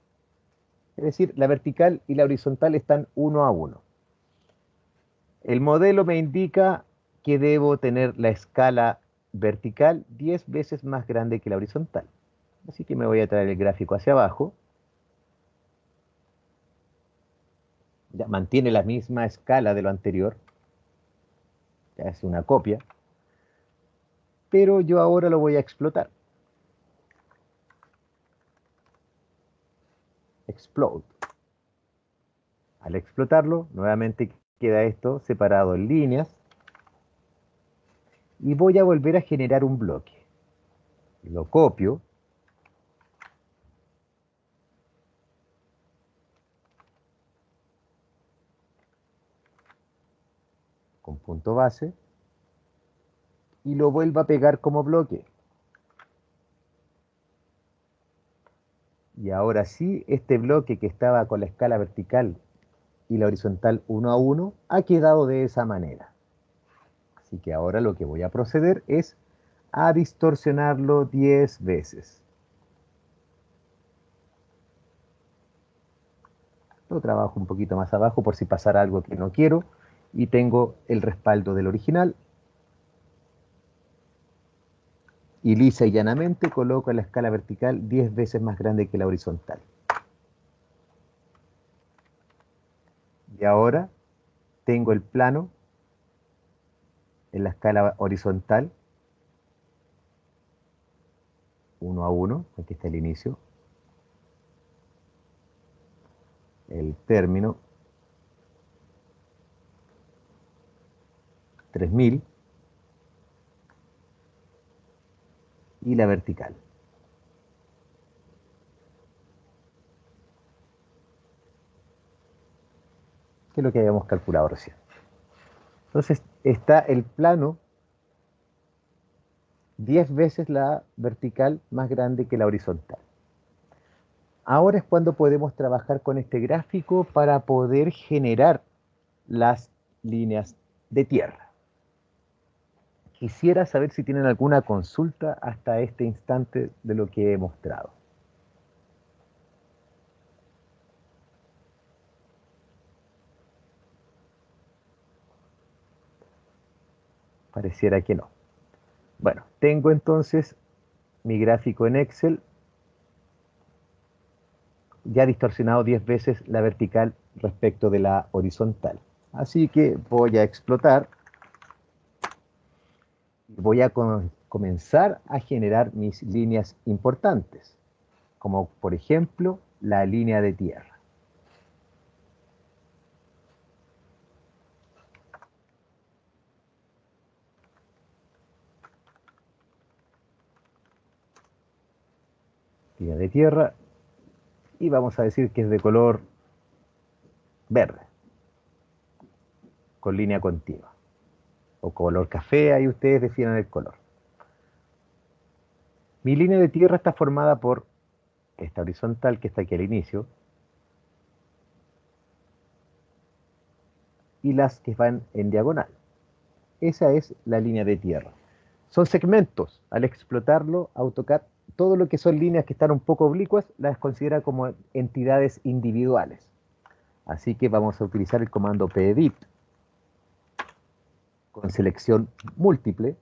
Es decir, la vertical y la horizontal están 1 a 1. El modelo me indica que debo tener la escala vertical 10 veces más grande que la horizontal. Así que me voy a traer el gráfico hacia abajo. Ya mantiene la misma escala de lo anterior. Ya es una copia. Pero yo ahora lo voy a explotar. Explode. Al explotarlo, nuevamente queda esto separado en líneas. Y voy a volver a generar un bloque. Lo copio. Con punto base. Y lo vuelvo a pegar como bloque. Y ahora sí, este bloque que estaba con la escala vertical y la horizontal 1 a 1 ha quedado de esa manera. Así que ahora lo que voy a proceder es a distorsionarlo 10 veces. Lo trabajo un poquito más abajo por si pasara algo que no quiero. Y tengo el respaldo del original. Y lisa y llanamente coloco la escala vertical 10 veces más grande que la horizontal. Y ahora tengo el plano en la escala horizontal, 1 a 1, aquí está el inicio, el término, 3000, y la vertical. Que es lo que habíamos calculado recién. Entonces está el plano 10 veces la vertical más grande que la horizontal. Ahora es cuando podemos trabajar con este gráfico para poder generar las líneas de tierra. Quisiera saber si tienen alguna consulta hasta este instante de lo que he mostrado. Pareciera que no. Bueno, tengo entonces mi gráfico en Excel, ya distorsionado 10 veces la vertical respecto de la horizontal. Así que voy a explotar, voy a comenzar a generar mis líneas importantes, como por ejemplo la línea de tierra. Línea de tierra, y vamos a decir que es de color verde, con línea continua, o color café, ahí ustedes definan el color. Mi línea de tierra está formada por esta horizontal que está aquí al inicio, y las que van en diagonal. Esa es la línea de tierra. Son segmentos. Al explotarlo, AutoCAD, todo lo que son líneas que están un poco oblicuas, las considera como entidades individuales. Así que vamos a utilizar el comando pedit con selección múltiple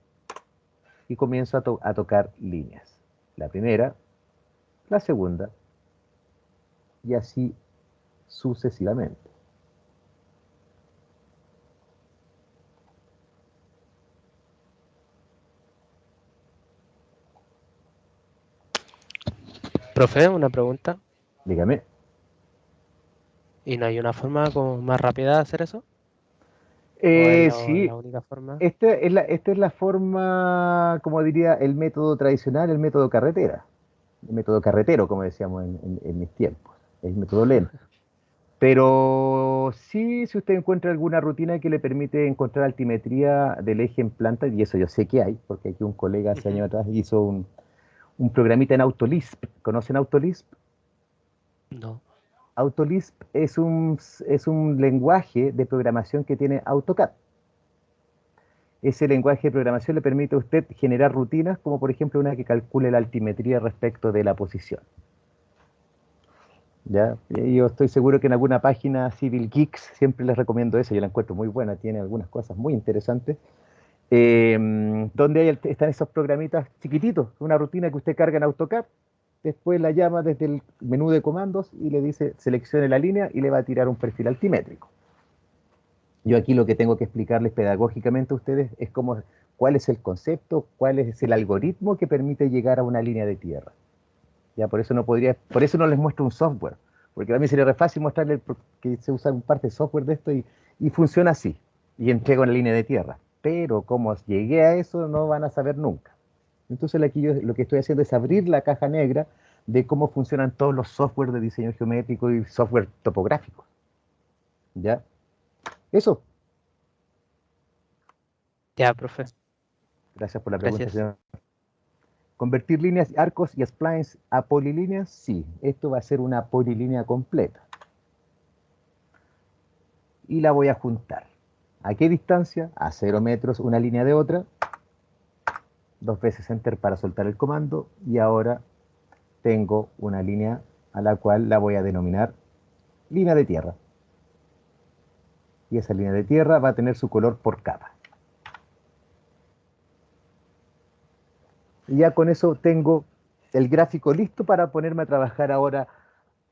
y comienzo a tocar líneas. La primera, la segunda, y así sucesivamente. Profe, una pregunta. Dígame. ¿Y no hay una forma como más rápida de hacer eso? ¿O es Sí, la única forma? esta es la forma, como diría, el método tradicional, el método carretera. El método carretero, como decíamos en mis tiempos. El método lento. Pero sí, si usted encuentra alguna rutina que le permite encontrar altimetría del eje en planta, y eso yo sé que hay, porque aquí un colega hace Ujú. años atrás hizo un programita en Autolisp. ¿Conocen Autolisp? No. Autolisp es un lenguaje de programación que tiene AutoCAD. Ese lenguaje de programación le permite a usted generar rutinas, como por ejemplo una que calcule la altimetría respecto de la posición. ¿Ya? Y yo estoy seguro que en alguna página Civil Geeks siempre les recomiendo eso, yo la encuentro muy buena, tiene algunas cosas muy interesantes, donde están esos programitas chiquititos, una rutina que usted carga en AutoCAD, después la llama desde el menú de comandos y le dice seleccione la línea y le va a tirar un perfil altimétrico. Yo aquí lo que tengo que explicarles pedagógicamente a ustedes es cuál es el concepto, cuál es el algoritmo que permite llegar a una línea de tierra. Ya, por eso no les muestro un software, porque a mí sería re fácil mostrarles que se usa un parte de software de esto y funciona así, y entrego una línea de tierra. Pero como llegué a eso, no van a saber nunca. Entonces aquí yo lo que estoy haciendo es abrir la caja negra de cómo funcionan todos los software de diseño geométrico y software topográfico. ¿Ya? Eso. Ya, profe. Gracias por la pregunta, Gracias. señor. ¿Convertir líneas, arcos y splines a polilíneas? Sí, esto va a ser una polilínea completa. Y la voy a juntar. ¿A qué distancia? A 0 metros una línea de otra. 2 veces Enter para soltar el comando. Y ahora tengo una línea a la cual la voy a denominar línea de tierra. Y esa línea de tierra va a tener su color por capa. Y ya con eso tengo el gráfico listo para ponerme a trabajar ahora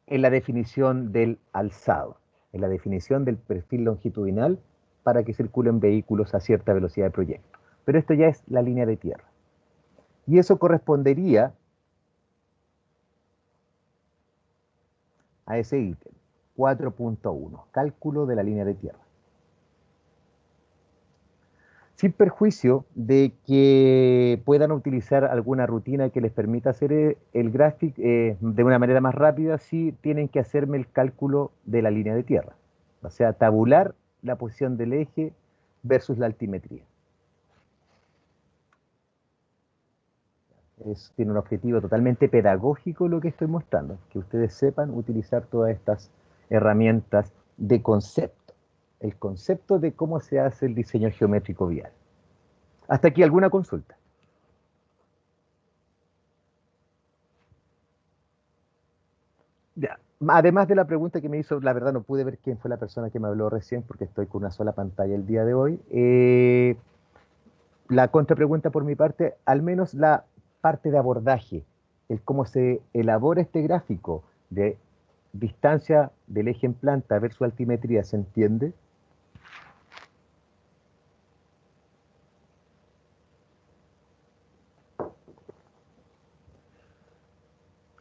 en la definición del alzado, en la definición del perfil longitudinal para que circulen vehículos a cierta velocidad de proyecto. Pero esto ya es la línea de tierra. Y eso correspondería a ese ítem, 4.1, cálculo de la línea de tierra. Sin perjuicio de que puedan utilizar alguna rutina que les permita hacer el gráfico de una manera más rápida, sí tienen que hacerme el cálculo de la línea de tierra. O sea, tabular la posición del eje versus la altimetría. Tiene un objetivo totalmente pedagógico lo que estoy mostrando, que ustedes sepan utilizar todas estas herramientas de concepto, el concepto de cómo se hace el diseño geométrico vial. Hasta aquí, ¿alguna consulta? Ya. Además de la pregunta que me hizo, la verdad no pude ver quién fue la persona que me habló recién porque estoy con una sola pantalla el día de hoy. La contrapregunta por mi parte, al menos la parte de abordaje, el cómo se elabora este gráfico de distancia del eje en planta versus altimetría, ¿se entiende?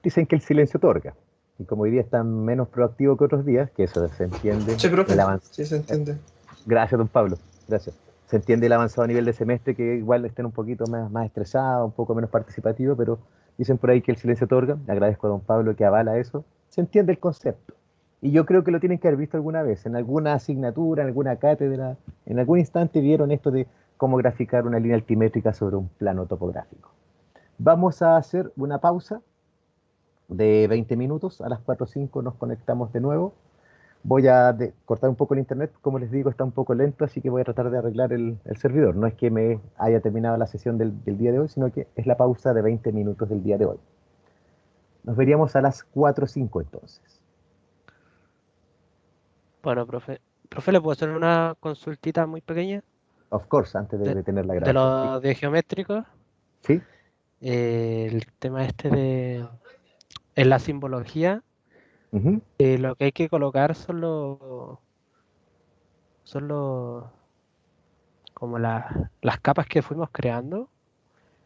Dicen que el silencio otorga. Y como hoy día están menos proactivos que otros días, que eso se entiende. Sí, profe, el avance. sí se entiende. Gracias, don Pablo. Gracias. Se entiende el avanzado a nivel de semestre, que igual estén un poquito más estresados, un poco menos participativos, pero dicen por ahí que el silencio otorga. Le agradezco a don Pablo que avala eso. Se entiende el concepto. Y yo creo que lo tienen que haber visto alguna vez, en alguna asignatura, en alguna cátedra, en algún instante vieron esto de cómo graficar una línea altimétrica sobre un plano topográfico. Vamos a hacer una pausa de 20 minutos, a las 4:05 nos conectamos de nuevo. Voy a cortar un poco el internet, como les digo, está un poco lento, así que voy a tratar de arreglar el servidor. No es que me haya terminado la sesión del día de hoy, sino que es la pausa de 20 minutos del día de hoy. Nos veríamos a las 4:05 entonces. Bueno, profe. Profe, ¿le puedo hacer una consultita muy pequeña Of course, antes de detener la de grabación. lo de geométrico? ¿Sí? El tema este en la simbología, Ujú. lo que hay que colocar son como las capas que fuimos creando,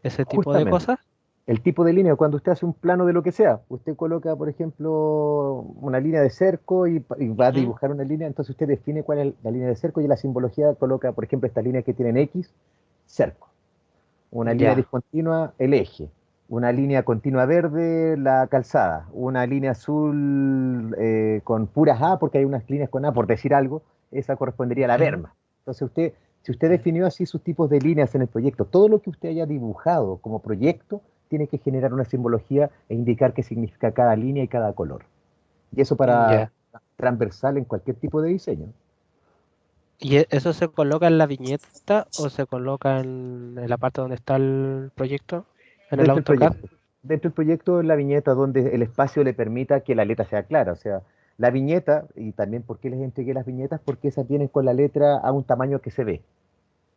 ese tipo de Justamente. cosas. El tipo de línea, cuando usted hace un plano de lo que sea, usted coloca, por ejemplo, una línea de cerco y va a Ujú. dibujar una línea, entonces usted define cuál es la línea de cerco y en la simbología coloca, por ejemplo, estas líneas que tienen X, cerco. Una línea Ya, discontinua, el eje. Una línea continua verde, la calzada. Una línea azul con puras A, porque hay unas líneas con A, por decir algo, esa correspondería a la ya, berma. Entonces si usted ya. definió así sus tipos de líneas en el proyecto, todo lo que usted haya dibujado como proyecto tiene que generar una simbología e indicar qué significa cada línea y cada color. Y eso para Ya. transversal en cualquier tipo de diseño. ¿Y eso se coloca en la viñeta o se coloca en la parte donde está el proyecto? ¿En el Dentro del AutoCAD? proyecto. Dentro del proyecto, la viñeta donde el espacio le permita que la letra sea clara. O sea, la viñeta, y también por qué les entregué las viñetas, porque esas vienen con la letra a un tamaño que se ve.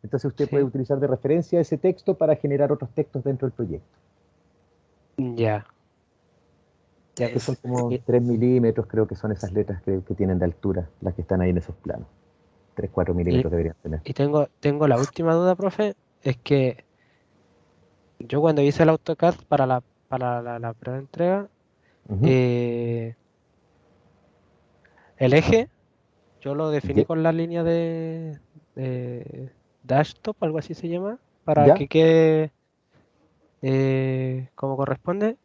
Entonces usted puede Sí. utilizar de referencia ese texto para generar otros textos dentro del proyecto. Ya. Ya, Que son perfecto. como 3 milímetros, creo que son esas letras que tienen de altura, las que están ahí en esos planos. 3, 4 Y, milímetros deberían tener. y tengo la última duda, profe, es que yo cuando hice el AutoCAD para la prueba de entrega, Ujú. eh, el eje yo lo definí Ye- con la línea de Dashtop, algo así se llama, para ¿Ya? que quede como corresponde.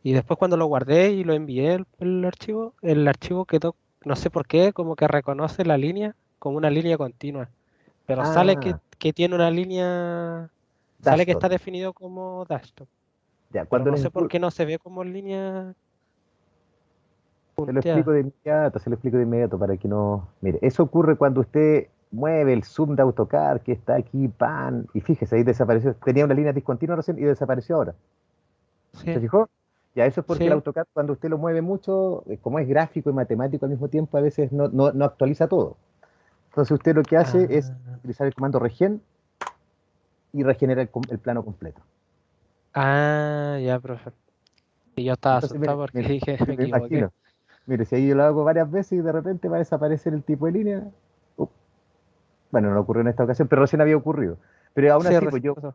Y después cuando lo guardé y lo envié el archivo quedó, no sé por qué, como que reconoce la línea como una línea continua. Pero sale Ah, que tiene una línea, sale que Dastor. está definido como Dashtop. Ya, Pero cuando no les, sé por qué no se ve como línea se lo explico punteada. de inmediato, se lo explico de inmediato para que no... Mire, eso ocurre cuando usted mueve el zoom de AutoCAD que está aquí, pan, y fíjese, ahí desapareció. Tenía una línea discontinua recién y desapareció ahora. ¿Se Sí, fijó? Ya, eso es porque el sí. AutoCAD cuando usted lo mueve mucho, como es gráfico y matemático al mismo tiempo, a veces no actualiza todo. Entonces usted lo que hace es Ah, utilizar el comando regen y regenera el plano completo. Ah, ya, profe. Y yo estaba Entonces, mire, asustado porque mire, dije, me me equivoqué. imagino. Mire, si ahí yo lo hago varias veces y de repente va a desaparecer el tipo de línea. up, Bueno, no ocurrió en esta ocasión, pero recién había ocurrido. Pero aún Sí, así, pues recién pasó.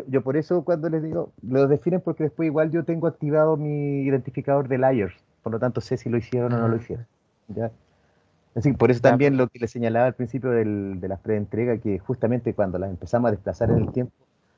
yo por eso cuando les digo, lo definen porque después igual yo tengo activado mi identificador de layers. Por lo tanto, sé si lo hicieron o no lo Ah, hicieron. ¿Ya? Así que por eso ya, también profe. lo que les señalaba al principio de las preentregas, que justamente cuando las empezamos a desplazar en el tiempo,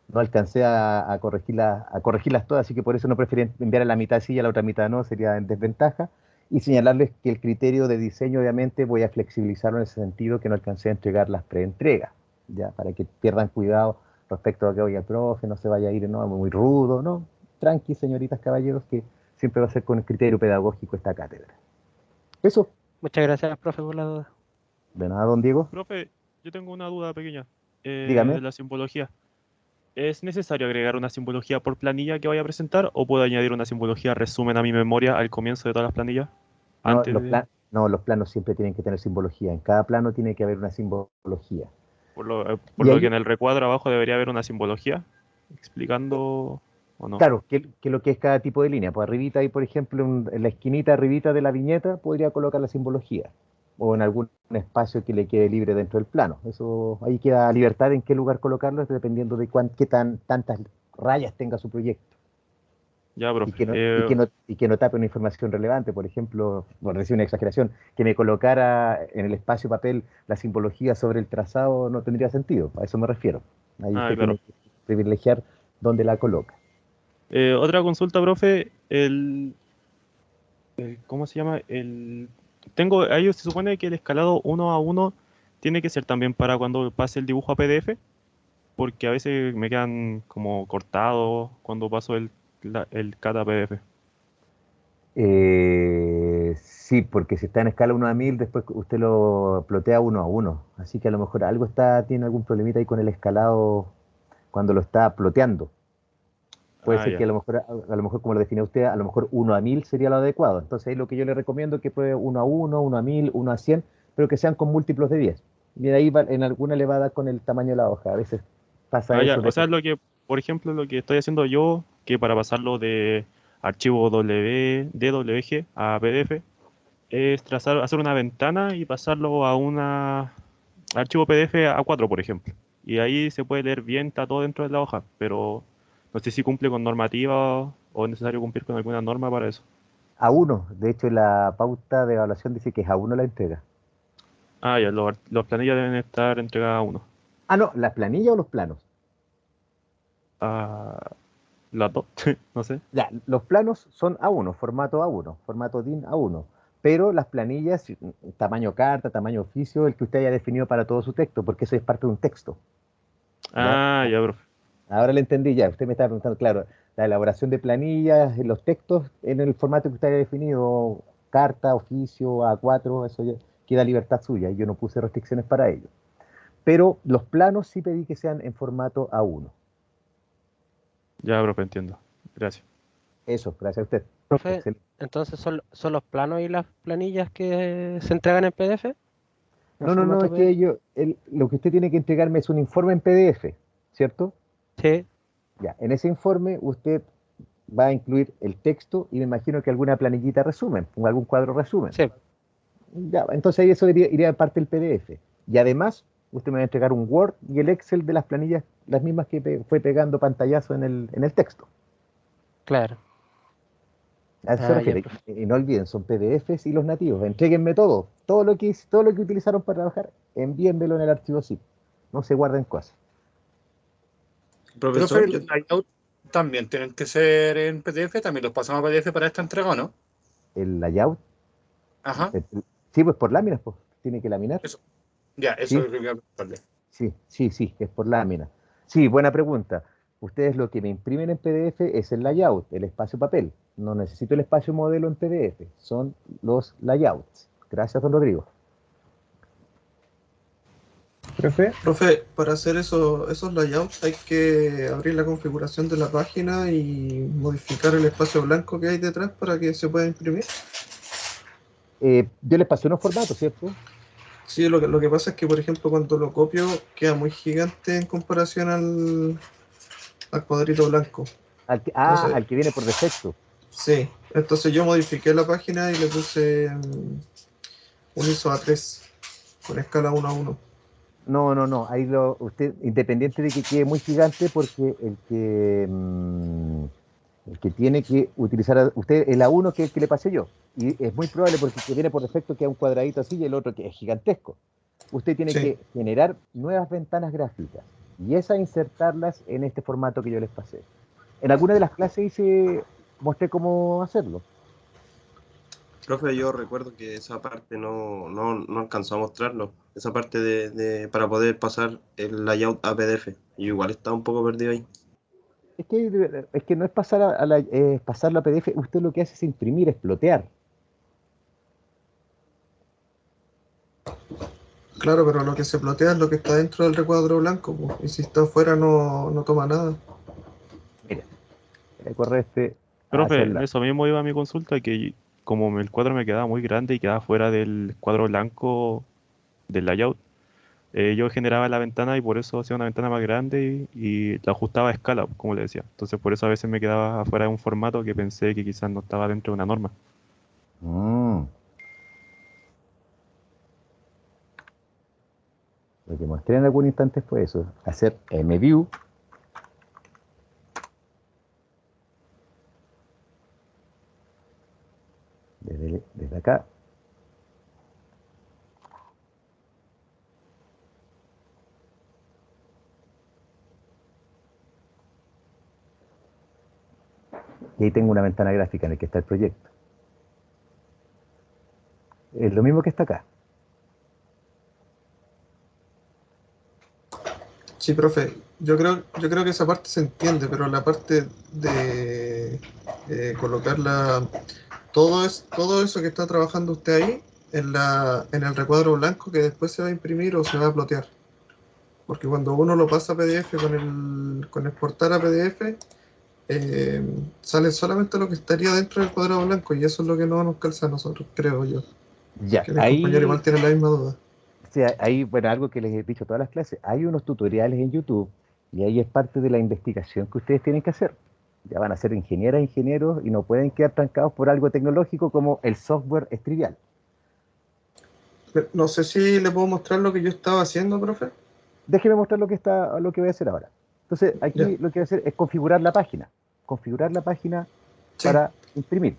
no alcancé a corregirlas todas, así que por eso no preferí enviar a la mitad sí y a la otra mitad no, sería en desventaja. Y señalarles que el criterio de diseño, obviamente, voy a flexibilizarlo en ese sentido, que no alcancé a entregar las preentregas, ya, para que pierdan cuidado respecto a que, oiga, profe, no se vaya a ir, no, muy rudo, no. Tranqui, señoritas, caballeros, que siempre va a ser con el criterio pedagógico esta cátedra. Eso, Muchas gracias, profe, por la duda. de nada, don Diego, Profe, yo tengo una duda pequeña de dígame. la simbología. ¿Es necesario agregar una simbología por planilla que vaya a presentar o puedo añadir una simbología resumen a mi memoria al comienzo de todas las planillas? No, Antes de, no, los planos siempre tienen que tener simbología. En cada plano tiene que haber una simbología. por Y lo que hay, en el recuadro abajo debería haber una simbología explicando o no. claro, que lo que es cada tipo de línea. Pues arribita ahí, por ejemplo, en la esquinita arribita de la viñeta, podría colocar la simbología. O en algún espacio que le quede libre dentro del plano. Eso, ahí queda libertad en qué lugar colocarlo, dependiendo de tantas rayas tenga su proyecto. Ya, Y profe. que no tape una información relevante. Por ejemplo, por decir una exageración, que me colocara en el espacio papel la simbología sobre el trazado no tendría sentido. A eso me refiero. Ahí usted Claro. tiene que privilegiar dónde la coloca. Otra consulta, profe. ¿Cómo se llama? Ahí se supone que el escalado 1 a 1 tiene que ser también para cuando pase el dibujo a PDF, porque a veces me quedan como cortados cuando paso el CAT a PDF. Sí, porque si está en escala 1 a 1000, después usted lo plotea 1 a 1. Así que a lo mejor tiene algún problemita ahí con el escalado cuando lo está ploteando. Puede Ah, ser que ya. a lo mejor como lo define usted, a lo mejor 1 a 1000 sería lo adecuado. Entonces ahí lo que yo le recomiendo es que pruebe 1 a 1, 1 a 1000, 1 a 100, pero que sean con múltiplos de 10. Y de ahí en alguna le va a dar con el tamaño de la hoja. A veces pasa Ah, ya. eso O de que sea, por ejemplo, lo que estoy haciendo yo, que para pasarlo de archivo DWG a PDF, es hacer una ventana y pasarlo a una archivo PDF A4, por ejemplo. Y ahí se puede leer bien, está todo dentro de la hoja, pero no sé si cumple con normativa o es necesario cumplir con alguna norma para eso. A 1. De hecho, la pauta de evaluación dice que es A 1 la entrega. Ah, ya, los planillas deben estar entregadas a uno. Ah, no, ¿la planilla o los planos? A las dos, no sé. Ya, los planos son A1, formato A1, formato DIN A1, pero las planillas, tamaño carta, tamaño oficio, el que usted haya definido para todo su texto, porque eso es parte de un texto. ¿Ya? Ah, ya, profe. Ahora le entendí ya, usted me estaba preguntando, claro, la elaboración de planillas, los textos en el formato que usted haya definido, carta, oficio, A4, eso ya queda libertad suya, y yo no puse restricciones para ello. Pero los planos sí pedí que sean en formato A1. Ya, profe, entiendo. Gracias. Eso, gracias a usted. Profe, Excelente. entonces son los planos y las planillas que se entregan en PDF, en No, no, no, formato es que PDF. lo que usted tiene que entregarme es un informe en PDF, ¿cierto? Sí, Ya, en ese informe usted va a incluir el texto y me imagino que alguna planillita resumen, o algún cuadro resumen. sí, Ya, entonces ahí eso iría parte del PDF. Y además, usted me va a entregar un Word y el Excel de las planillas, las mismas que fue pegando pantallazo en el texto. claro. A eso se Ah, ya, refiere. profe. Y no olviden, son PDFs y los nativos. Entréguenme todo lo que utilizaron para trabajar, envíenmelo en el archivo zip. No se guarden cosas. Profesor, los layouts también tienen que ser en PDF, también los pasamos a PDF para esta entrega, ¿o no? El layout, Ajá, eh, sí, pues por láminas, pues. Tiene que laminar. eso. Ya, eso es Sí, lo que quería preguntarle. sí, sí, sí, es por lámina. Sí, buena pregunta. Ustedes lo que me imprimen en PDF es el layout, el espacio papel. No necesito el espacio modelo en PDF, son los layouts. Gracias, don Rodrigo. Profe, Profe, para hacer esos layouts hay que abrir la configuración de la página y modificar el espacio blanco que hay detrás para que se pueda imprimir. Yo les pasé unos formatos, ¿cierto? Sí, lo que pasa es que, por ejemplo, cuando lo copio queda muy gigante en comparación al cuadrito blanco. Entonces, al que viene por defecto. sí, entonces yo modifiqué la página y le puse un ISO A3 con escala 1:1. No. Ahí usted, independiente de que quede muy gigante, porque el que tiene que utilizar usted el A1 que es el que le pasé yo. Y es muy probable porque el que viene por defecto queda un cuadradito así y el otro que es gigantesco. Usted tiene Sí, que generar nuevas ventanas gráficas y esas insertarlas en este formato que yo les pasé. En alguna de las clases mostré cómo hacerlo. Profe, yo recuerdo que esa parte no alcanzó a mostrarlo. Esa parte para poder pasar el layout a PDF. Yo igual estaba un poco perdido ahí. Es que no es pasarlo a PDF, usted lo que hace es imprimir, es plotear. claro, pero lo que se plotea es lo que está dentro del recuadro blanco, po, y si está afuera no toma nada. Mire, corre hacia Profe, el en lado. eso mismo iba mi consulta, que como el cuadro me quedaba muy grande y quedaba fuera del cuadro blanco del layout, yo generaba la ventana y por eso hacía una ventana más grande y la ajustaba a escala, como le decía. Entonces por eso a veces me quedaba afuera de un formato que pensé que quizás no estaba dentro de una norma. Mm, Lo que mostré en algún instante fue eso, hacer MView, desde acá, y ahí tengo una ventana gráfica en la que está el proyecto. Es lo mismo que está acá. Sí, profe, yo creo que esa parte se entiende, pero la parte de colocarla, todo eso que está trabajando usted ahí en el recuadro blanco que después se va a imprimir o se va a plotear. Porque cuando uno lo pasa a PDF con exportar a PDF, eh, sale solamente lo que estaría dentro del cuadrado blanco y eso es lo que no nos calza a nosotros, creo yo. Ya, Que mis compañeros ahí, igual tienen la misma duda. sí, bueno, algo que les he dicho a todas las clases, hay unos tutoriales en YouTube y ahí es parte de la investigación que ustedes tienen que hacer. Ya van a ser ingenieras, ingenieros y no pueden quedar trancados por algo tecnológico como el software es trivial. No sé si le puedo mostrar lo que yo estaba haciendo, profe. Déjeme mostrar lo que voy a hacer ahora. Entonces, Ya, aquí lo que voy a hacer es configurar la página. Configurar la página sí. para imprimir.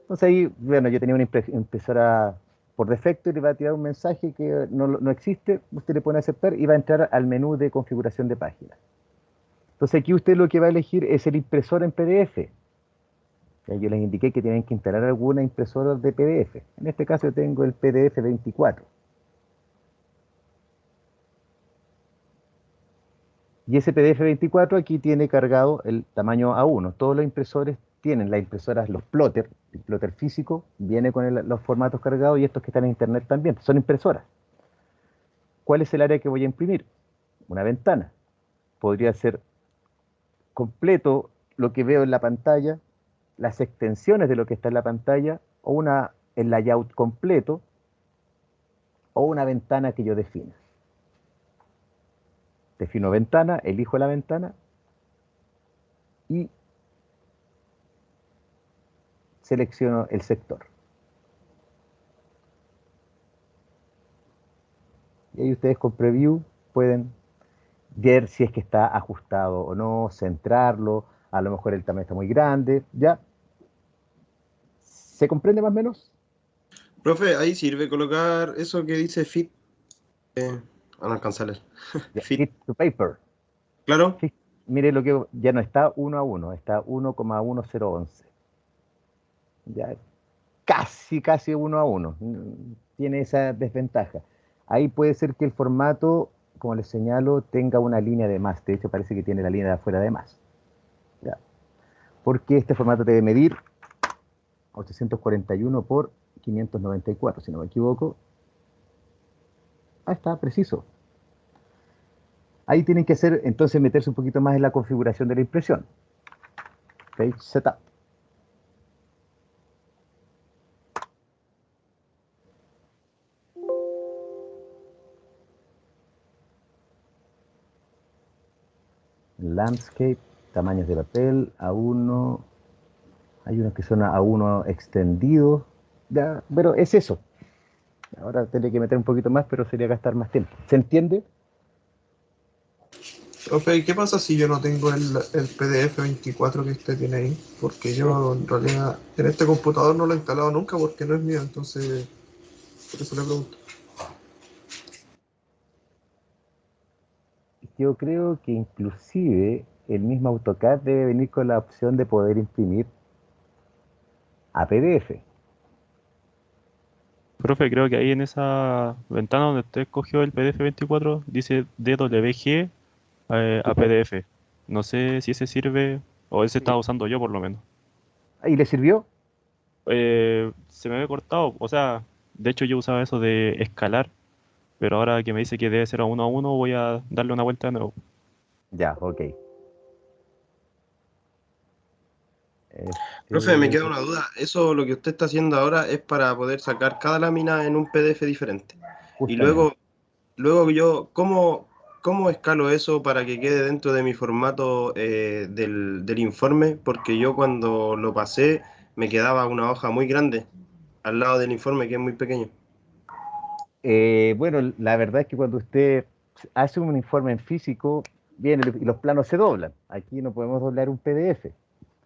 Entonces ahí, bueno, yo tenía una impresora por defecto y le va a tirar un mensaje que no existe. Usted le pone a aceptar y va a entrar al menú de configuración de página. Entonces aquí usted lo que va a elegir es el impresor en PDF. Ya yo les indiqué que tienen que instalar alguna impresora de PDF. En este caso yo tengo el PDF 24. Y ese PDF 24 aquí tiene cargado el tamaño A1. Todos los impresores tienen las impresoras, los plotter, el plotter físico, viene con los formatos cargados y estos que están en internet también, son impresoras. ¿Cuál es el área que voy a imprimir? Una ventana. Podría ser completo lo que veo en la pantalla, las extensiones de lo que está en la pantalla, o el layout completo, o una ventana que yo defina. Defino ventana, elijo la ventana y selecciono el sector. Y ahí ustedes con Preview pueden ver si es que está ajustado o no, centrarlo, a lo mejor el tamaño está muy grande, ¿ya? ¿Se comprende más o menos? Profe, ahí sirve colocar eso que dice fit. No alcanza a leer. Ya, Fit, fit to paper. claro. Mire lo que ya no está 1:1, está 1,1011. Ya casi 1:1. Tiene esa desventaja. Ahí puede ser que el formato, como les señalo, tenga una línea de más. De hecho, parece que tiene la línea de afuera de más. ¿Ya? Porque este formato debe medir 841 por 594, si no me equivoco. Ah, está preciso. Ahí tienen que hacer, entonces, meterse un poquito más en la configuración de la impresión. Page Setup. Landscape, tamaños de papel, A1, hay unos que son A1 extendidos, ya, pero es eso. Ahora tendré que meter un poquito más, pero sería gastar más tiempo. ¿Se entiende? Profe, ¿y qué pasa si yo no tengo el PDF 24 que usted tiene ahí? Porque yo en realidad en este computador no lo he instalado nunca porque no es mío, entonces por eso le pregunto. Yo creo que inclusive el mismo AutoCAD debe venir con la opción de poder imprimir a PDF. Profe, creo que ahí en esa ventana donde usted escogió el PDF 24 dice DWG a PDF. No sé si ese sirve o ese estaba usando yo por lo menos. ¿Y le sirvió? Se me había cortado, o sea, de hecho yo usaba eso de escalar, pero ahora que me dice que debe ser a uno voy a darle una vuelta de nuevo. Ya, ok. Profe, me Este, queda una duda. ¿Eso lo que usted está haciendo ahora es para poder sacar cada lámina en un PDF diferente? Y justamente. luego yo, ¿cómo escalo eso para que quede dentro de mi formato del informe? Porque yo cuando lo pasé me quedaba una hoja muy grande al lado del informe que es muy pequeño. Bueno, la verdad es que cuando usted hace un informe en físico, viene y los planos se doblan. Aquí no podemos doblar un PDF.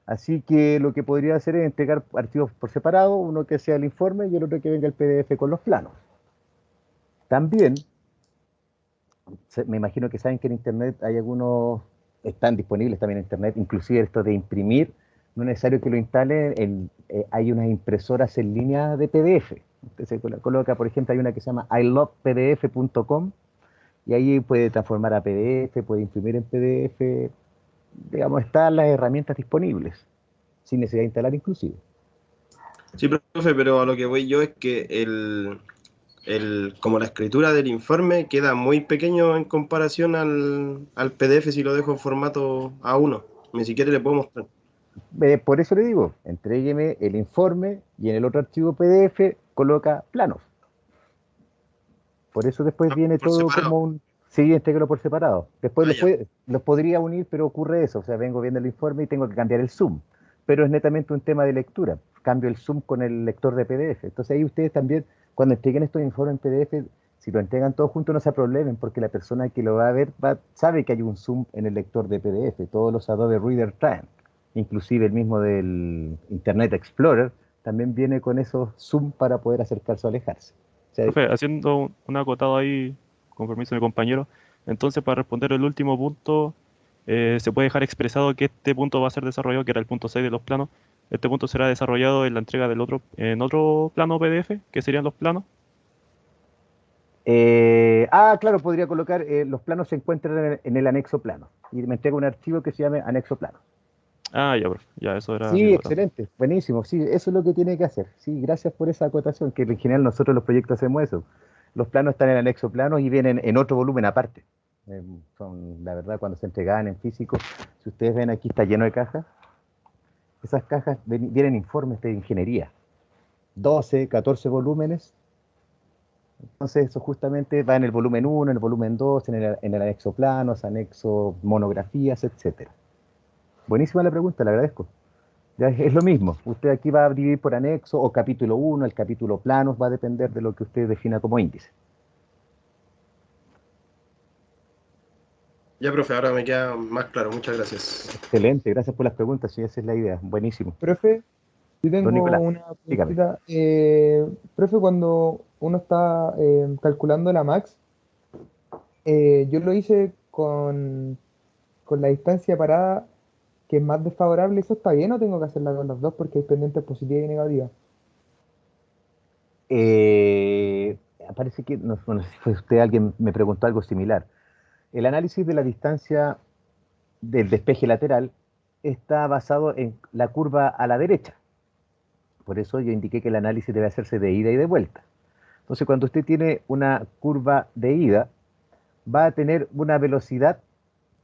Así que lo que podría hacer es entregar archivos por separado, uno que sea el informe y el otro que venga el PDF con los planos. También, me imagino que saben que en Internet hay algunos, están disponibles también en Internet, inclusive esto de imprimir, no es necesario que lo instalen, hay unas impresoras en línea de PDF. Usted se coloca, por ejemplo, hay una que se llama ilovepdf.com y ahí puede transformar a PDF, puede imprimir en PDF, digamos, están las herramientas disponibles, sin necesidad de instalar inclusive. Sí, profe, pero a lo que voy yo es que como la escritura del informe queda muy pequeño en comparación al PDF si lo dejo en formato A1. Ni siquiera le puedo mostrar. Por eso le digo, entrégueme el informe y en el otro archivo PDF coloca planos. Por eso después Ah, viene por todo separado. como un... Sí, intégralo por separado. Después Ah, ya. los podría unir, pero ocurre eso. O sea, vengo viendo el informe y tengo que cambiar el zoom. Pero es netamente un tema de lectura. Cambio el zoom con el lector de PDF. Entonces ahí ustedes también, cuando entreguen estos informes en PDF, si lo entregan todos juntos, no se problemen, porque la persona que lo va a ver sabe que hay un zoom en el lector de PDF. Todos los Adobe Reader traen. Inclusive el mismo del Internet Explorer también viene con esos zoom para poder acercarse o alejarse. O sea, Profe, haciendo un acotado ahí, con permiso de mi compañero, entonces para responder el último punto, se puede dejar expresado que este punto va a ser desarrollado, que era el punto 6 de los planos. Este punto será desarrollado en la entrega en otro plano PDF, que serían los planos. Claro, podría colocar, los planos se encuentran en el anexo plano y me entrega un archivo que se llame anexo plano. Ah, ya, profe, ya, eso era mi Sí, duda. excelente, buenísimo, sí, eso es lo que tiene que hacer. Sí, gracias por esa acotación, que en general nosotros los proyectos hacemos eso. Los planos están en anexo plano y vienen en otro volumen aparte. Son, la verdad, cuando se entregaban en físico, si ustedes ven aquí está lleno de cajas, esas cajas vienen informes de ingeniería, 12, 14 volúmenes. Entonces, eso justamente va en el volumen 1, en el volumen 2, en el anexo planos, anexo monografías, etcétera. Buenísima la pregunta, le agradezco. Ya es lo mismo. Usted aquí va a dividir por anexo o capítulo 1, el capítulo planos, va a depender de lo que usted defina como índice. Ya, profe, ahora me queda más claro. Muchas gracias. Excelente, gracias por las preguntas, sí, esa es la idea. Buenísimo. Profe, yo Don tengo Nicolás, una dígame. preguntita. Profe, cuando uno está calculando la max, yo lo hice con la distancia parada, que es más desfavorable. ¿Eso está bien o tengo que hacerla con los dos porque hay pendientes positivas y negativas? Eh, Parece que, no sé si fue usted, alguien me preguntó algo similar. El análisis de la distancia del despeje lateral está basado en la curva a la derecha. Por eso yo indiqué que el análisis debe hacerse de ida y de vuelta. Entonces, cuando usted tiene una curva de ida, va a tener una velocidad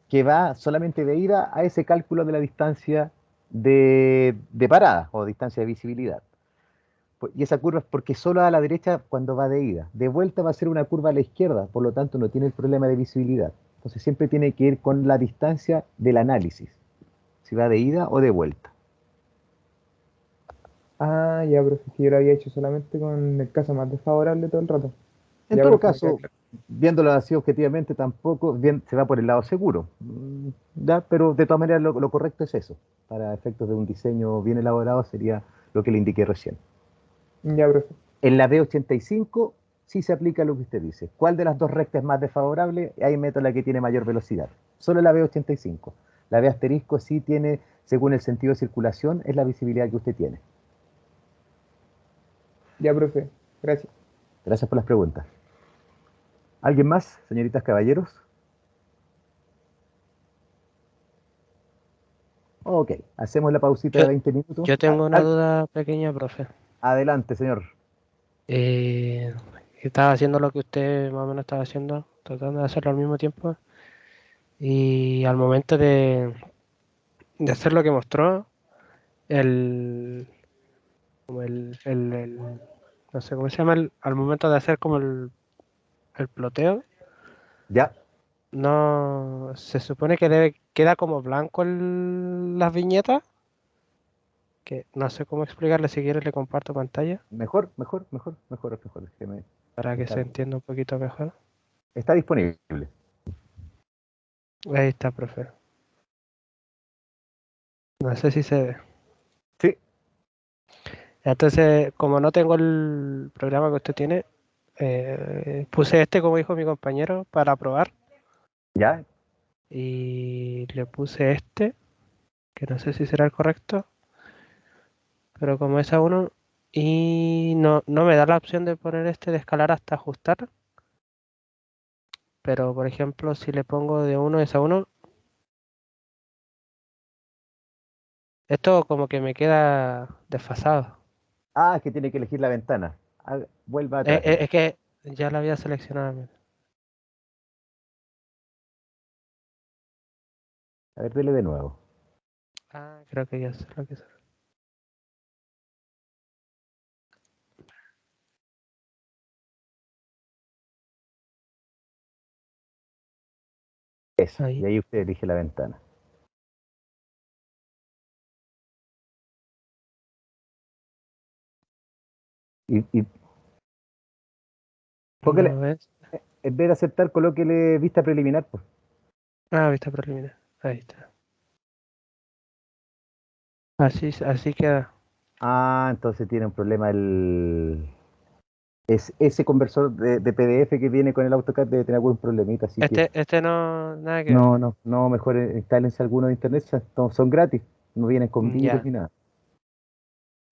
que va solamente de ida a ese cálculo de la distancia de parada o distancia de visibilidad. Y esa curva es porque solo a la derecha cuando va de ida. De vuelta va a ser una curva a la izquierda, por lo tanto no tiene el problema de visibilidad. Entonces siempre tiene que ir con la distancia del análisis, si va de ida o de vuelta. Ah, ya, profe, que yo lo había hecho solamente con el caso más desfavorable todo el rato. En Ya, todo profe, me queda caso, claro. viéndolo así objetivamente, tampoco se va por el lado seguro. ¿Ya? Pero de todas maneras lo correcto es eso. Para efectos de un diseño bien elaborado sería lo que le indiqué recién. Ya, profe. En la B85 sí se aplica lo que usted dice. ¿Cuál de las dos rectas es más desfavorable? Ahí meto la que tiene mayor velocidad. Solo la B85. La B asterisco sí tiene, según el sentido de circulación, es la visibilidad que usted tiene. Ya, profe. Gracias. Gracias por las preguntas. ¿Alguien más, señoritas, caballeros? Ok, hacemos la pausita Yo, de 20 minutos. yo tengo una duda pequeña, profe. Adelante, señor. Eh, Estaba haciendo lo que usted más o menos estaba haciendo, tratando de hacerlo al mismo tiempo. Y al momento de hacer lo que mostró, el, como no sé cómo se llama, al momento de hacer como el ploteo, Ya, no se supone que queda como blanco las viñetas, que no sé cómo explicarle, si quieres le comparto pantalla mejor. Déjeme para que se buscar. entienda un poquito mejor. Está disponible. Ahí está, profe. No sé si se ve. Sí, Entonces, como no tengo el programa que usted tiene, puse este, como dijo mi compañero, para probar. ya. Y le puse este, que no sé si será el correcto, pero como es a uno, y no me da la opción de poner este de escalar hasta ajustar. Pero, por ejemplo, si le pongo de 1 es a 1, esto como que me queda desfasado. Ah, es que tiene que elegir la ventana. Vuelva atrás. Es que ya la había seleccionado. A ver, dele de nuevo. Ah, creo que ya sé lo que es. Eso. Y Ahí. ahí usted elige la ventana. Y póngale, No ves. en vez de aceptar, colóquele vista preliminar, pues. Ah, vista preliminar. Ahí está. Así queda. Ah, entonces tiene un problema es ese conversor de PDF que viene con el AutoCAD debe tener algún problemita, así que Este no, nada que ver. no, mejor instálense alguno de internet, son gratis, no vienen con virus Ya, ni nada.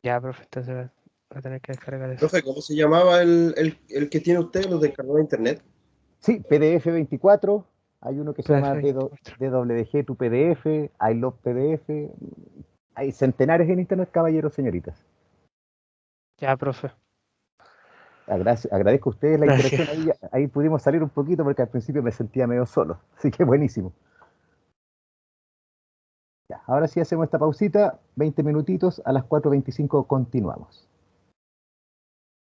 ya, profe, entonces voy a tener que descargar eso. Profe, ¿cómo se llamaba el que tiene usted, los descargó de internet? Sí, PDF 24, hay uno que se llama PDF24. DWG tu PDF, I love PDF, hay centenares en internet, caballeros, señoritas. Ya, profe. Agradezco a ustedes la Gracias. interacción ahí pudimos salir un poquito porque al principio me sentía medio solo, así que buenísimo. Ya, ahora sí hacemos esta pausita, 20 minutitos, a las 4:25 continuamos.